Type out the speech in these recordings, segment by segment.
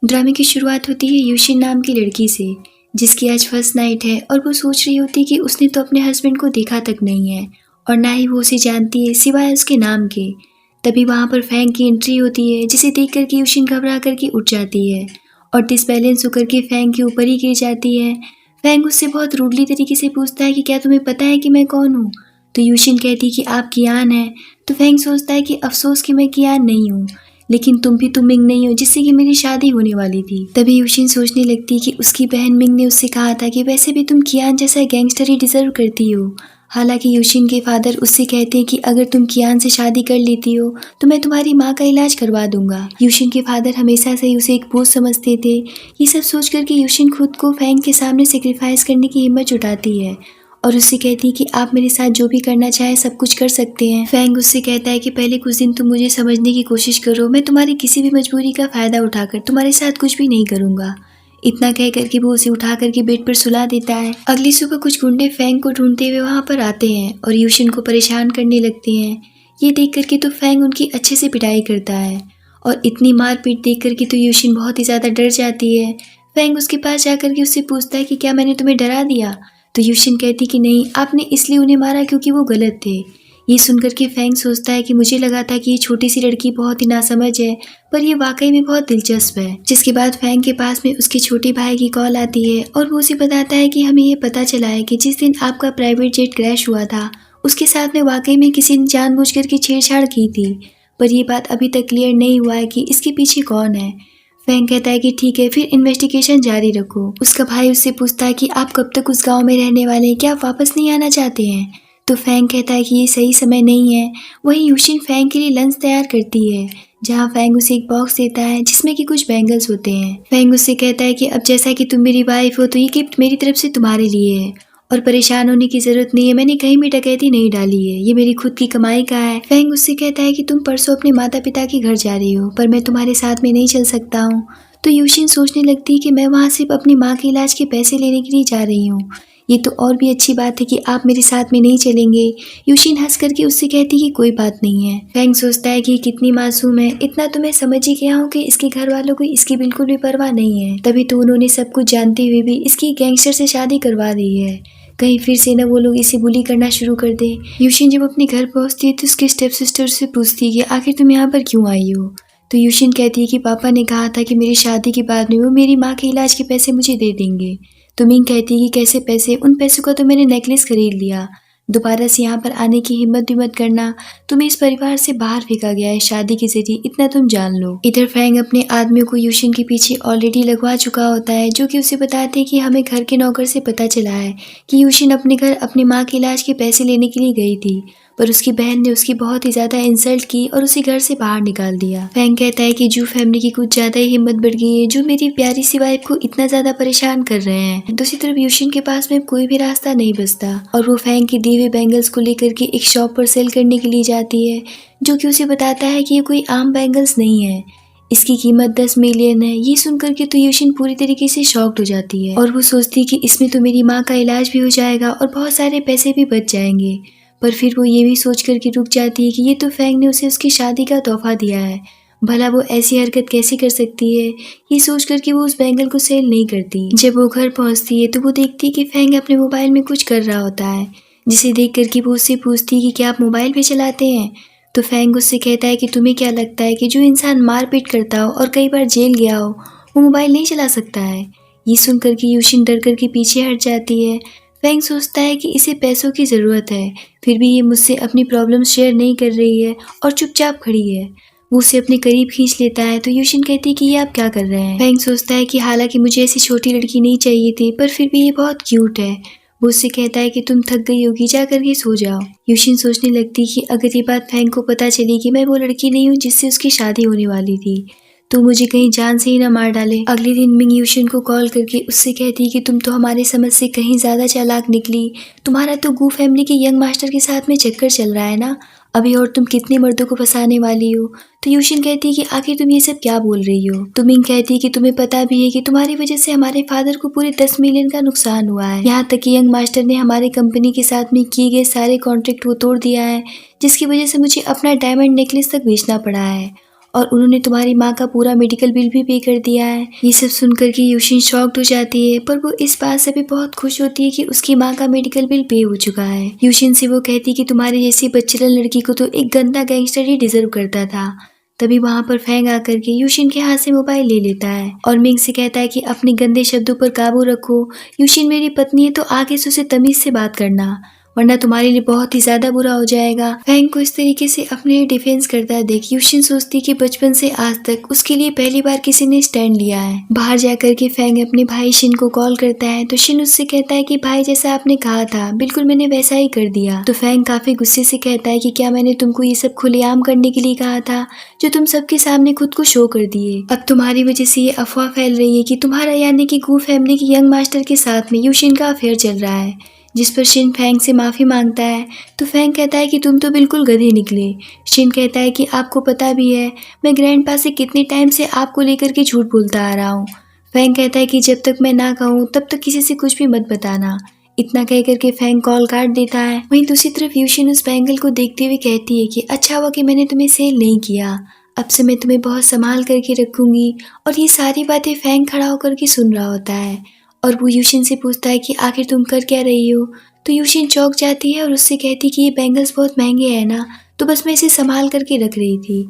ड्रामे की शुरुआत होती है यूशिन नाम की लड़की से, जिसकी आज फर्स्ट नाइट है और वो सोच रही होती है कि उसने तो अपने हस्बैंड को देखा तक नहीं है और ना ही वो उसे जानती है सिवाय उसके नाम के। तभी वहाँ पर फैंग की एंट्री होती है, जिसे देख कर के यूशिन घबरा करके उठ जाती है और डिसबैलेंस होकर के फैंग के ऊपर ही गिर जाती है। फैंग उससे बहुत रूडली तरीके से पूछता है कि क्या तुम्हें पता है कि मैं कौन हूँ? तो यूशिन कहती है कि आप कियान है। तो फैंग सोचता है कि अफसोस कि मैं कियान नहीं हूँ, लेकिन तुम भी तो मिंग नहीं हो जिससे कि मेरी शादी होने वाली थी। तभी यूशिन सोचने लगती कि उसकी बहन मिंग ने उससे कहा था कि वैसे भी तुम कियान जैसा गैंगस्टर ही डिजर्व करती हो। हालांकि यूशिन के फादर उससे कहते हैं कि अगर तुम कियान से शादी कर लेती हो तो मैं तुम्हारी माँ का इलाज करवा दूंगा। यूशिन के फादर हमेशा से ही उसे एक बोझ समझते थे। ये सब सोच कर के यूशिन खुद को फैंग के सामने सेक्रीफाइस करने की हिम्मत जुटाती है और उससे कहती है कि आप मेरे साथ जो भी करना चाहे सब कुछ कर सकते हैं। फैंग उससे कहता है कि पहले कुछ दिन तुम मुझे समझने की कोशिश करो, मैं तुम्हारी किसी भी मजबूरी का फायदा उठाकर तुम्हारे साथ कुछ भी नहीं करूंगा। इतना कह करके वो उसे उठा करके बेड पर सुला देता है। अगली सुबह कुछ गुंडे फैंग को ढूंढते हुए वहां पर आते हैं और यूशिन को परेशान करने लगते हैं। ये देख करके तो फैंग उनकी अच्छे से पिटाई करता है और इतनी मारपीट देख करके तो यूशिन बहुत ही ज्यादा डर जाती है। फैंग उसके पास जाकर के उससे पूछता है कि क्या मैंने तुम्हें डरा दिया? तो यूशिन कहती कि नहीं, आपने इसलिए उन्हें मारा क्योंकि वो गलत थे। ये सुनकर के फैंग सोचता है कि मुझे लगा था कि ये छोटी सी लड़की बहुत ही नासमझ है, पर ये वाकई में बहुत दिलचस्प है। जिसके बाद फैंग के पास में उसके छोटे भाई की कॉल आती है और वो उसे बताता है कि हमें ये पता चला है कि जिस दिन आपका प्राइवेट जेट क्रैश हुआ था उसके साथ में वाकई में किसी ने जानबूझकर के छेड़छाड़ की थी, पर ये बात अभी तक क्लियर नहीं हुआ है कि इसके पीछे कौन है। फैंग कहता है कि ठीक है, फिर इन्वेस्टिगेशन जारी रखो। उसका भाई उससे पूछता है कि आप कब तक उस गांव में रहने वाले हैं, क्या आप वापस नहीं आना चाहते हैं? तो फैंग कहता है कि ये सही समय नहीं है। वहीं यूशिन फैंग के लिए लंच तैयार करती है, जहाँ फैंग उसे एक बॉक्स देता है जिसमें कि कुछ बैंगल्स होते हैं। फैंग उससे कहता है कि अब जैसा कि तुम मेरी वाइफ हो तो ये गिफ्ट मेरी तरफ से तुम्हारे लिए है और परेशान होने की जरूरत नहीं है, मैंने कहीं भी डकैती नहीं डाली है, ये मेरी खुद की कमाई का है। फैंग उससे कहता है कि तुम परसों अपने माता पिता के घर जा रही हो, पर मैं तुम्हारे साथ में नहीं चल सकता हूँ। तो यूशिन सोचने लगती है कि मैं वहाँ सिर्फ अपनी माँ के इलाज के पैसे लेने के लिए जा रही हूँ, ये तो और भी अच्छी बात है कि आप मेरे साथ में नहीं चलेंगे। यूशिन हंस करके उससे कहती कि कोई बात नहीं है। फैंग सोचता है कि ये कितनी मासूम है, इतना तो मैं समझ ही गया हूँ कि इसके घर वालों को इसकी बिल्कुल भी परवाह नहीं है, तभी तो उन्होंने सब कुछ जानते हुए भी इसकी गैंगस्टर से शादी करवा दी है, कहीं फिर से न वो लोग इसे बुली करना शुरू कर दे। यूशिन जब अपने घर पहुंचती है तो उसके स्टेप सिस्टर से पूछती है कि आखिर तुम यहाँ पर क्यों आई हो? तो यूशिन कहती है कि पापा ने कहा था कि मेरी शादी के बाद में वो मेरी माँ के इलाज के पैसे मुझे दे देंगे। तो मिंग कहती है कि कैसे पैसे? उन पैसों का तो मैंने नेकलेस खरीद लिया, दोबारा से यहाँ पर आने की हिम्मत भी मत करना, तुम्हें इस परिवार से बाहर फेंका गया है शादी के जरिए, इतना तुम जान लो। इधर फैंग अपने आदमियों को यूशिन के पीछे ऑलरेडी लगवा चुका होता है, जो कि उसे बताते हैं कि हमें घर के नौकर से पता चला है कि यूशिन अपने घर अपनी माँ के इलाज के पैसे लेने के लिए गई थी, पर उसकी बहन ने उसकी बहुत ही ज्यादा इंसल्ट की और उसे घर से बाहर निकाल दिया। फैंग कहता है कि जू फैमिली की कुछ ज्यादा ही हिम्मत बढ़ गई है, जो मेरी प्यारी सी वाइफ को इतना ज्यादा परेशान कर रहे हैं। दूसरी तरफ यूशिन के पास में कोई भी रास्ता नहीं बचता और वो फैंग के दिए हुए बैंगल्स को लेकर के एक शॉप पर सेल करने के लिए जाती है, जो कि उसे बताता है कि ये कोई आम बैंगल्स नहीं है, इसकी कीमत 10 मिलियन है। ये सुनकर के तो यूशिन पूरी तरीके से शॉक्ड हो जाती है और वो सोचती है कि इसमें तो मेरी माँ का इलाज भी हो जाएगा और बहुत सारे पैसे भी बच जाएंगे, पर फिर वो ये भी सोच कर के रुक जाती है कि ये तो फैंग ने उसे उसकी शादी का तोहफा दिया है, भला वो ऐसी हरकत कैसे कर सकती है। ये सोच कर के वो उस बैंगल को सेल नहीं करती। जब वो घर पहुंचती है तो वो देखती है कि फैंग अपने मोबाइल में कुछ कर रहा होता है, जिसे देख कर के वो उससे पूछती है कि क्या आप मोबाइल भी चलाते हैं? तो फैंग उससे कहता है कि तुम्हें क्या लगता है कि जो इंसान मारपीट करता हो और कई बार जेल गया हो वो मोबाइल नहीं चला सकता है? ये सुनकर के यूशिन डर कर के पीछे हट जाती है। फैंग सोचता है कि इसे पैसों की ज़रूरत है, फिर भी ये मुझसे अपनी प्रॉब्लम शेयर नहीं कर रही है और चुपचाप खड़ी है। वो उसे अपने करीब खींच लेता है तो यूशिन कहती है कि ये आप क्या कर रहे हैं? फैंग सोचता है कि हालांकि मुझे ऐसी छोटी लड़की नहीं चाहिए थी, पर फिर भी ये बहुत क्यूट है। वो उससे कहता है कि तुम थक गई होगी, जा करके सो जाओ। यूशिन सोचने लगती कि अगर ये बात फैंग को पता चली कि मैं वो लड़की नहीं हूँ जिससे उसकी शादी होने वाली थी, तो मुझे कहीं जान से ही ना मार डाले। अगले दिन मिंग यूशिन को कॉल करके उससे कहती कि तुम तो हमारे समझ से कहीं ज्यादा चालाक निकली, तुम्हारा तो गू फैमिली के यंग मास्टर के साथ में चक्कर चल रहा है ना, अभी और तुम कितने मर्दों को फंसाने वाली हो। तो यूशिन कहती है कि आखिर तुम ये सब क्या बोल रही हो? तो मिंग कहती है कि तुम्हें पता भी है कि तुम्हारी वजह से हमारे फादर को पूरे 10 मिलियन का नुकसान हुआ है, यहाँ तक कि यंग मास्टर ने हमारे कंपनी के साथ में किए गए सारे कॉन्ट्रैक्ट को तोड़ दिया है, जिसकी वजह से मुझे अपना डायमंड नेकलेस तक बेचना पड़ा है और उन्होंने तुम्हारी माँ का पूरा मेडिकल बिल भी पे कर दिया है। ये सब सुनकर के यूशिन शॉक्ड हो जाती है, पर वो इस बात से भी बहुत खुश होती है कि उसकी माँ का मेडिकल बिल पे हो चुका है। यूशिन से वो कहती है कि तुम्हारी जैसी बच्चेदार लड़की को तो एक गंदा गैंगस्टर ही डिजर्व करता था। तभी वहाँ पर फैंग आकर के यूशिन के हाथ से मोबाइल ले लेता है और मिंग से कहता है कि अपने गंदे शब्दों पर काबू रखो। यूशिन मेरी पत्नी है तो आगे से उसे तमीज से बात करना, वरना तुम्हारे लिए बहुत ही ज्यादा बुरा हो जाएगा। फैंग को इस तरीके से अपने डिफेंस करता है देख यूशिन सोचती कि बचपन से आज तक उसके लिए पहली बार किसी ने स्टैंड लिया है। बाहर जाकर के फैंग अपने भाई शिन को कॉल करता है तो शिन उससे कहता है कि भाई जैसा आपने कहा था बिल्कुल मैंने वैसा ही कर दिया। तो फैंग काफी गुस्से से कहता है कि क्या मैंने तुमको ये सब खुलेआम करने के लिए कहा था जो तुम सबके सामने खुद को शो कर दिए। अब तुम्हारी वजह से ये अफवाह फैल रही है कि तुम्हारा यानी कि गू फैमिली की यंग मास्टर के साथ में यूशिन का अफेयर चल रहा है, जिस पर शिन फैंग से माफ़ी मांगता है। तो फैंग कहता है कि तुम तो बिल्कुल गधे निकले। शिन कहता है कि आपको पता भी है मैं ग्रैंडपा से कितने टाइम से आपको लेकर के झूठ बोलता आ रहा हूँ। फैंग कहता है कि जब तक मैं ना कहूँ तब तक किसी से कुछ भी मत बताना। इतना कह करके फैंग कॉल काट देता है। वहीं दूसरी तरफ यूशिन उस बैंगल को देखते हुए कहती है कि अच्छा हुआ कि मैंने तुम्हें सेल नहीं किया, अब से मैं तुम्हें बहुत संभाल करके रखूंगी। और ये सारी बातें फैंग खड़ा होकर के सुन रहा होता है और वो यूशिन से पूछता है कि आखिर तुम कर क्या रही हो। तो यूशिन चौंक जाती है और उससे कहती कि ये बैंगल्स बहुत महंगे हैं ना, तो बस मैं इसे संभाल करके रख रही थी।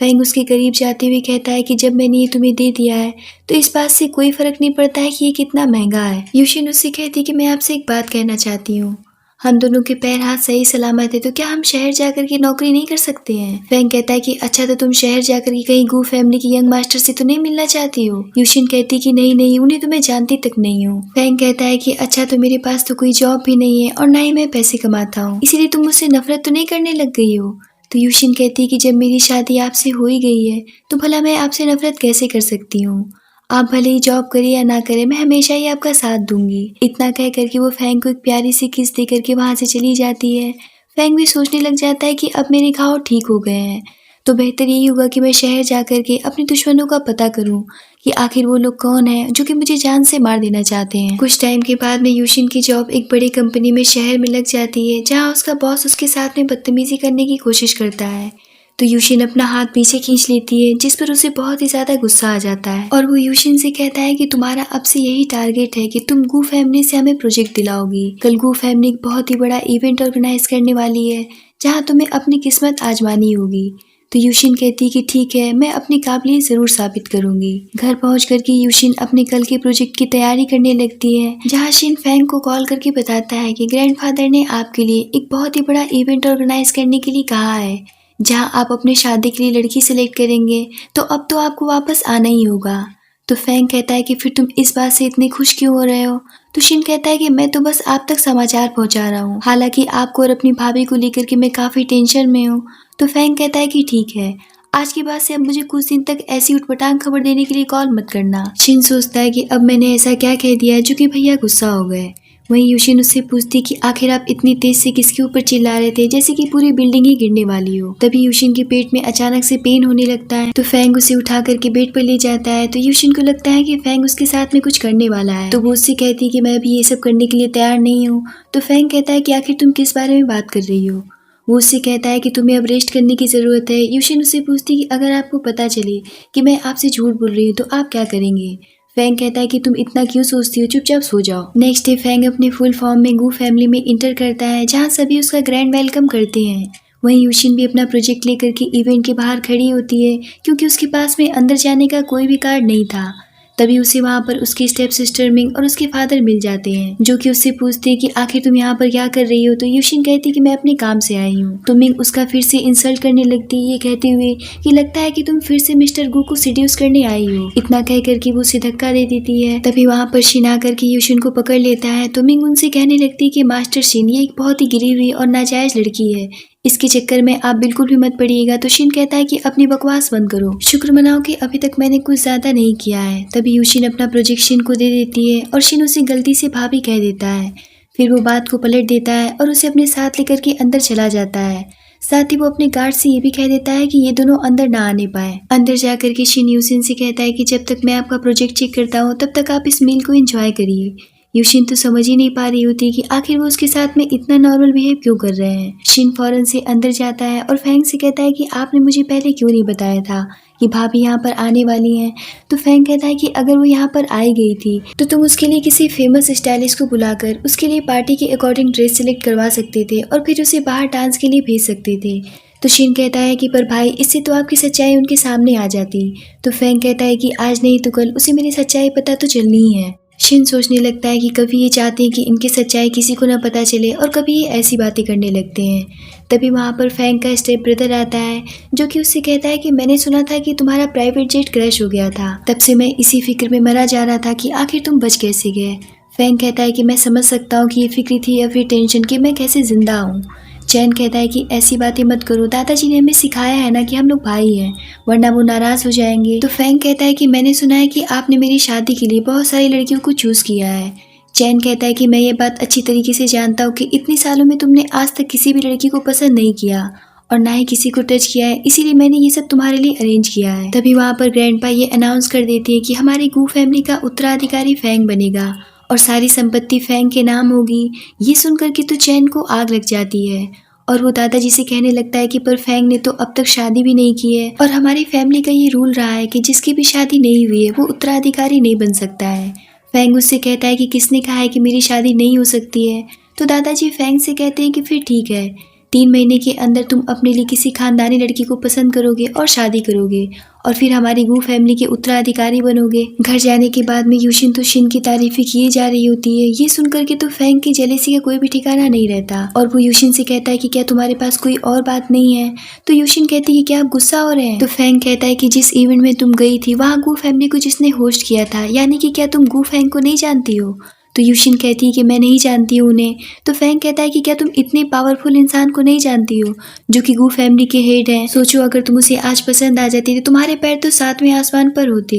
फैंग उसके करीब जाते हुए कहता है कि जब मैंने ये तुम्हें दे दिया है तो इस बात से कोई फर्क नहीं पड़ता है कि ये कितना महंगा है। यूशिन उससे कहती कि मैं आपसे एक बात कहना चाहती हूँ, हम दोनों के पैर हाथ सही सलामत है तो क्या हम शहर जाकर के नौकरी नहीं कर सकते हैं। फैंग कहता है कि अच्छा तो तुम शहर जाकर के कहीं गू फैमिली की यंग मास्टर से तो नहीं मिलना चाहती हो। यूशिन कहती कि नहीं नहीं, उन्हें तो मैं जानती तक नहीं हूँ। फैंग कहता है कि अच्छा तो मेरे पास तो कोई जॉब भी नहीं है और ना ही मैं पैसे कमाता हूँ, इसीलिए तुम मुझसे नफरत तो नहीं करने लग गई हो। तो यूशिन कहती है कि जब मेरी शादी आपसे हो ही गई है तो भला मैं आपसे नफरत कैसे कर सकती हूँ। आप भले ही जॉब करे या ना करे, मैं हमेशा ही आपका साथ दूंगी। इतना कह करके वो फैंग को एक प्यारी सी किस दे करके वहां से चली जाती है। फैंग भी सोचने लग जाता है कि अब मेरे घाव ठीक हो गए हैं तो बेहतर यही होगा कि मैं शहर जा करके अपने दुश्मनों का पता करूं कि आखिर वो लोग कौन हैं जो कि मुझे जान से मार देना चाहते हैं। कुछ टाइम के बाद में यूशिन की जॉब एक बड़ी कंपनी में शहर में लग जाती है, जहाँ उसका बॉस उसके साथ में बदतमीजी करने की कोशिश करता है। तो यूशिन अपना हाथ पीछे खींच लेती है, जिस पर उसे बहुत ही ज्यादा गुस्सा आ जाता है और वो यूशिन से कहता है कि तुम्हारा अब से यही टारगेट है कि तुम गू फैमिली से हमें प्रोजेक्ट दिलाओगी। कल गू फैमिली एक बहुत ही बड़ा इवेंट ऑर्गेनाइज करने वाली है जहाँ तुम्हें अपनी किस्मत आजमानी होगी। तो यूशिन कहती है कि ठीक है, मैं अपनी काबिलियत जरूर साबित करूंगी। घर पहुंच करके यूशिन अपने कल के प्रोजेक्ट की तैयारी करने लगती है, जहाँ शिन फैंग को कॉल करके बताता है कि ग्रैंडफादर ने आपके लिए एक बहुत ही बड़ा इवेंट ऑर्गेनाइज करने के लिए कहा है, जहाँ आप अपने शादी के लिए लड़की सेलेक्ट करेंगे, तो अब तो आपको वापस आना ही होगा। तो फैंग कहता है कि फिर तुम इस बात से इतने खुश क्यों हो रहे हो। तो शिन कहता है कि मैं तो बस आप तक समाचार पहुंचा रहा हूँ, हालांकि आपको और अपनी भाभी को लेकर के मैं काफी टेंशन में हूँ। तो फैंग कहता है कि ठीक है, आज के बाद से अब मुझे कुछ दिन तक ऐसी उटपटांग खबर देने के लिए कॉल मत करना। शिन सोचता है कि अब मैंने ऐसा क्या कह दिया जो कि भैया गुस्सा हो गए। वहीं यूशिन उससे पूछती कि आखिर आप इतनी तेज से किसके ऊपर चिल्ला रहे थे जैसे कि पूरी बिल्डिंग ही गिरने वाली हो। तभी यूशिन के पेट में अचानक से पेन होने लगता है तो फैंग उसे उठा करके बेड पर ले जाता है। तो यूशिन को लगता है कि फैंग उसके साथ में कुछ करने वाला है, तो वो उससे कहती है कि मैं अभी ये सब करने के लिए तैयार नहीं हूँ। तो फैंग कहता है कि आखिर तुम किस बारे में बात कर रही हो। वो उससे कहता है कि तुम्हें अब रेस्ट करने की जरूरत है। यूशिन उससे पूछती कि अगर आपको पता चले कि मैं आपसे झूठ बोल रही हूँ तो आप क्या करेंगे। फैंग कहता है कि तुम इतना क्यों सोचती हो, चुपचाप सो जाओ। नेक्स्ट डे फैंग अपने फुल फॉर्म में गू फैमिली में इंटर करता है, जहाँ सभी उसका ग्रैंड वेलकम करते हैं। वहीं यूशिन भी अपना प्रोजेक्ट लेकर के इवेंट के बाहर खड़ी होती है, क्योंकि उसके पास में अंदर जाने का कोई भी कार्ड नहीं था। तभी उसे वहाँ पर उसकी स्टेप सिस्टर मिंग और उसके फादर मिल जाते हैं, जो कि उससे पूछते हैं कि आखिर तुम यहाँ पर क्या कर रही हो। तो यूशिन कहती कि मैं अपने काम से आई हूँ। तो मिंग उसका फिर से इंसल्ट करने लगती है, ये कहते हुए कि लगता है कि तुम फिर से मिस्टर गू को सीड्यूस करने आई हो। इतना कह करके वो उसे धक्का दे देती है। तभी वहाँ पर शिन आकर के यूशिन को पकड़ लेता है। तो मिंग उनसे कहने लगती है कि मास्टर शिन, ये एक बहुत ही गिरी हुई और नाजायज लड़की है, इसके चक्कर में आप बिल्कुल भी मत पड़िएगा। तो शिन कहता है कि अपनी बकवास बंद करो, शुक्र मनाओ कि अभी तक मैंने कुछ ज्यादा नहीं किया है। तभी यूशिन अपना प्रोजेक्ट शिन को दे देती है और शिन उसे गलती से भाभी कह देता है। फिर वो बात को पलट देता है और उसे अपने साथ लेकर के अंदर चला जाता है। साथ ही वो अपने गार्ड से ये भी कह देता है कि ये दोनों अंदर ना आने पाए। अंदर जाकर के शिन यूशिन से कहता है कि जब तक मैं आपका प्रोजेक्ट चेक करता हूँ तब तक आप इस मील को एंजॉय करिए। यूशिन तो समझ ही नहीं पा रही होती कि आखिर वो उसके साथ में इतना नॉर्मल बिहेव क्यों कर रहे हैं। शिन फौरन से अंदर जाता है और फैंग से कहता है कि आपने मुझे पहले क्यों नहीं बताया था कि भाभी यहाँ पर आने वाली हैं। तो फैंग कहता है कि अगर वो यहाँ पर आई गई थी तो तुम उसके लिए किसी फेमस स्टाइलिस्ट को बुलाकर उसके लिए पार्टी के अकॉर्डिंग ड्रेस सिलेक्ट करवा सकते थे और फिर उसे बाहर डांस के लिए भेज सकते थे। तो शिन कहता है कि पर भाई इससे तो आपकी सच्चाई उनके सामने आ जाती। तो फैंग कहता है कि आज नहीं तो कल उसे मेरी सच्चाई पता तो चलनी ही है। शिन सोचने लगता है कि कभी ये चाहते हैं कि इनकी सच्चाई किसी को ना पता चले और कभी ये ऐसी बातें करने लगते हैं। तभी वहाँ पर फैंग का स्टेप ब्रदर आता है जो कि उससे कहता है कि मैंने सुना था कि तुम्हारा प्राइवेट जेट क्रैश हो गया था, तब से मैं इसी फिक्र में मरा जा रहा था कि आखिर तुम बच कैसे गए। फैंग कहता है कि मैं समझ सकता हूँ कि ये फिक्र थी या फिर टेंशन कि मैं कैसे जिंदा हूँ। चैन कहता है कि ऐसी बातें मत करो, दादाजी ने हमें सिखाया है ना कि हम लोग भाई हैं, वरना वो नाराज हो जाएंगे। तो फैंग कहता है कि मैंने सुना है कि आपने मेरी शादी के लिए बहुत सारी लड़कियों को चूज किया है। चैन कहता है कि मैं ये बात अच्छी तरीके से जानता हूँ कि इतने सालों में तुमने आज तक किसी भी लड़की को पसंद नहीं किया और ना ही किसी को टच किया है, इसीलिए मैंने ये सब तुम्हारे लिए अरेंज किया है। तभी वहाँ पर ग्रैंडपा ये अनाउंस कर देती है कि हमारी गू फैमिली का उत्तराधिकारी फैंग बनेगा और सारी संपत्ति फैंग के नाम होगी। ये सुनकर के तो चैन को आग लग जाती है और वो दादाजी से कहने लगता है कि पर फैंग ने तो अब तक शादी भी नहीं की है और हमारी फैमिली का ये रूल रहा है कि जिसकी भी शादी नहीं हुई है वो उत्तराधिकारी नहीं बन सकता है। फैंग उससे कहता है कि किसने कहा है कि मेरी शादी नहीं हो सकती है। तो दादाजी फैंग से कहते हैं कि फिर ठीक है, 3 महीने के अंदर तुम अपने लिए किसी खानदानी लड़की को पसंद करोगे और शादी करोगे और फिर हमारी गू फैमिली के उत्तराधिकारी बनोगे। घर जाने के बाद में यूशिन तो शिन की तारीफें किए जा रही होती है। ये सुनकर के तो फैंग की जेलेसी का कोई भी ठिकाना नहीं रहता और वो यूशिन से कहता है कि क्या तुम्हारे पास कोई और बात नहीं है। तो यूशिन कहती है कि क्या आप गुस्सा हो रहे हैं। तो फैंग कहता है कि जिस इवेंट में तुम गई थी वहाँ गू फैमिली को जिसने होस्ट किया था, यानी कि क्या तुम गू फैंग को नहीं जानती हो। तो यूशिन कहती है कि मैं नहीं जानती हूँ उन्हें। तो फैंग कहता है कि क्या तुम इतने पावरफुल इंसान को नहीं जानती हो जो कि गू फैमिली के हेड हैं। सोचो अगर तुम उसे आज पसंद आ जाती तो तुम्हारे पैर तो 7वें आसमान पर होते।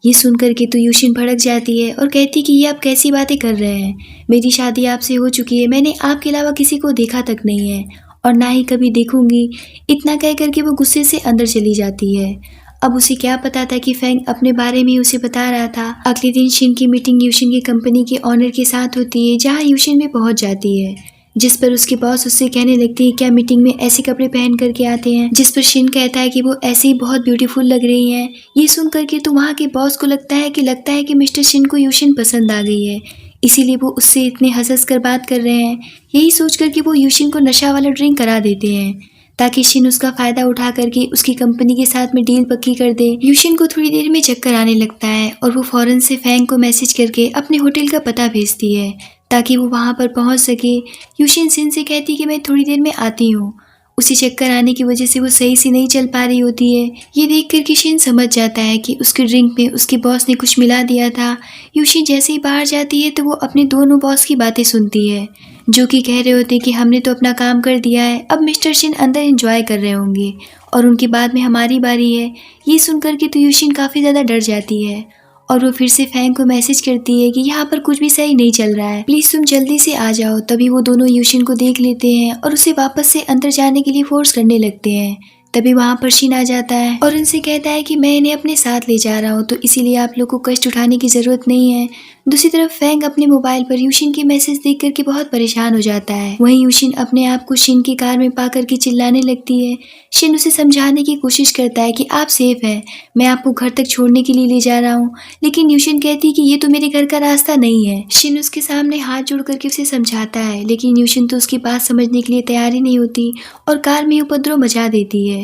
ये सुनकर के तो यूशिन भड़क जाती है और कहती कि ये आप कैसी बातें कर रहे हैं, मेरी शादी आपसे हो चुकी है, मैंने आपके अलावा किसी को देखा तक नहीं है और ना ही कभी देखूंगी। इतना कह करके वो गुस्से से अंदर चली जाती है। अब उसे क्या पता था कि फैंग अपने बारे में उसे बता रहा था। अगले दिन शिन की मीटिंग यूशिन की कंपनी के ऑनर के साथ होती है जहां यूशिन भी पहुंच जाती है, जिस पर उसके बॉस उससे कहने लगती है क्या मीटिंग में ऐसे कपड़े पहन करके आते हैं, जिस पर शिन कहता है कि वो ऐसे ही बहुत ब्यूटीफुल लग रही हैं। ये सुन करके तो वहाँ के बॉस को लगता है कि मिस्टर शिन को यूशिन पसंद आ गई है, इसीलिए वो उससे इतने हंस कर बात कर रहे हैं। यही सोच करके वो यूशिन को नशा वाला ड्रिंक करा देते हैं ताकि शिन उसका फायदा उठा करके उसकी कंपनी के साथ में डील पक्की कर दे। यूशिन को थोड़ी देर में चक्कर आने लगता है और वो फौरन से फैंग को मैसेज करके अपने होटल का पता भेजती है ताकि वो वहाँ पर पहुँच सके। यूशिन शिन से कहती कि मैं थोड़ी देर में आती हूँ। उसे चक्कर आने की वजह से वो सही से नहीं चल पा रही होती है। ये देख कर के शिन समझ जाता है कि उसके ड्रिंक में उसके बॉस ने कुछ मिला दिया था। यूशिन जैसे ही बाहर जाती है तो वो अपने दोनों बॉस की बातें सुनती है जो कि कह रहे होते कि हमने तो अपना काम कर दिया है, अब मिस्टर शिन अंदर एंजॉय कर रहे होंगे और उनके बाद में हमारी बारी है। ये सुनकर के तो यूशिन काफ़ी ज़्यादा डर जाती है और वो फिर से फैंग को मैसेज करती है कि यहाँ पर कुछ भी सही नहीं चल रहा है, प्लीज़ तुम जल्दी से आ जाओ। तभी वो दोनों यूशिन को देख लेते हैं और उसे वापस से अंदर जाने के लिए फोर्स करने लगते हैं। तभी वहाँ पर शिन आ जाता है और उनसे कहता है कि मैं इन्हें अपने साथ ले जा रहा हूँ तो इसीलिए आप लोग को कष्ट उठाने की ज़रूरत नहीं है। दूसरी तरफ फैंग अपने मोबाइल पर यूशिन की मैसेज देख करके बहुत परेशान हो जाता है। वहीं यूशिन अपने आप को शिन की कार में पा करके चिल्लाने लगती है। शिन उसे समझाने की कोशिश करता है कि आप सेफ हैं, मैं आपको घर तक छोड़ने के लिए ले जा रहा हूँ, लेकिन यूशिन कहती है कि ये तो मेरे घर का रास्ता नहीं है। शिन उसके सामने हाथ जोड़ करके उसे समझाता है, लेकिन यूशिन तो उसकी बात समझने के लिए तैयार ही नहीं होती और कार में उपद्रव मचा देती है।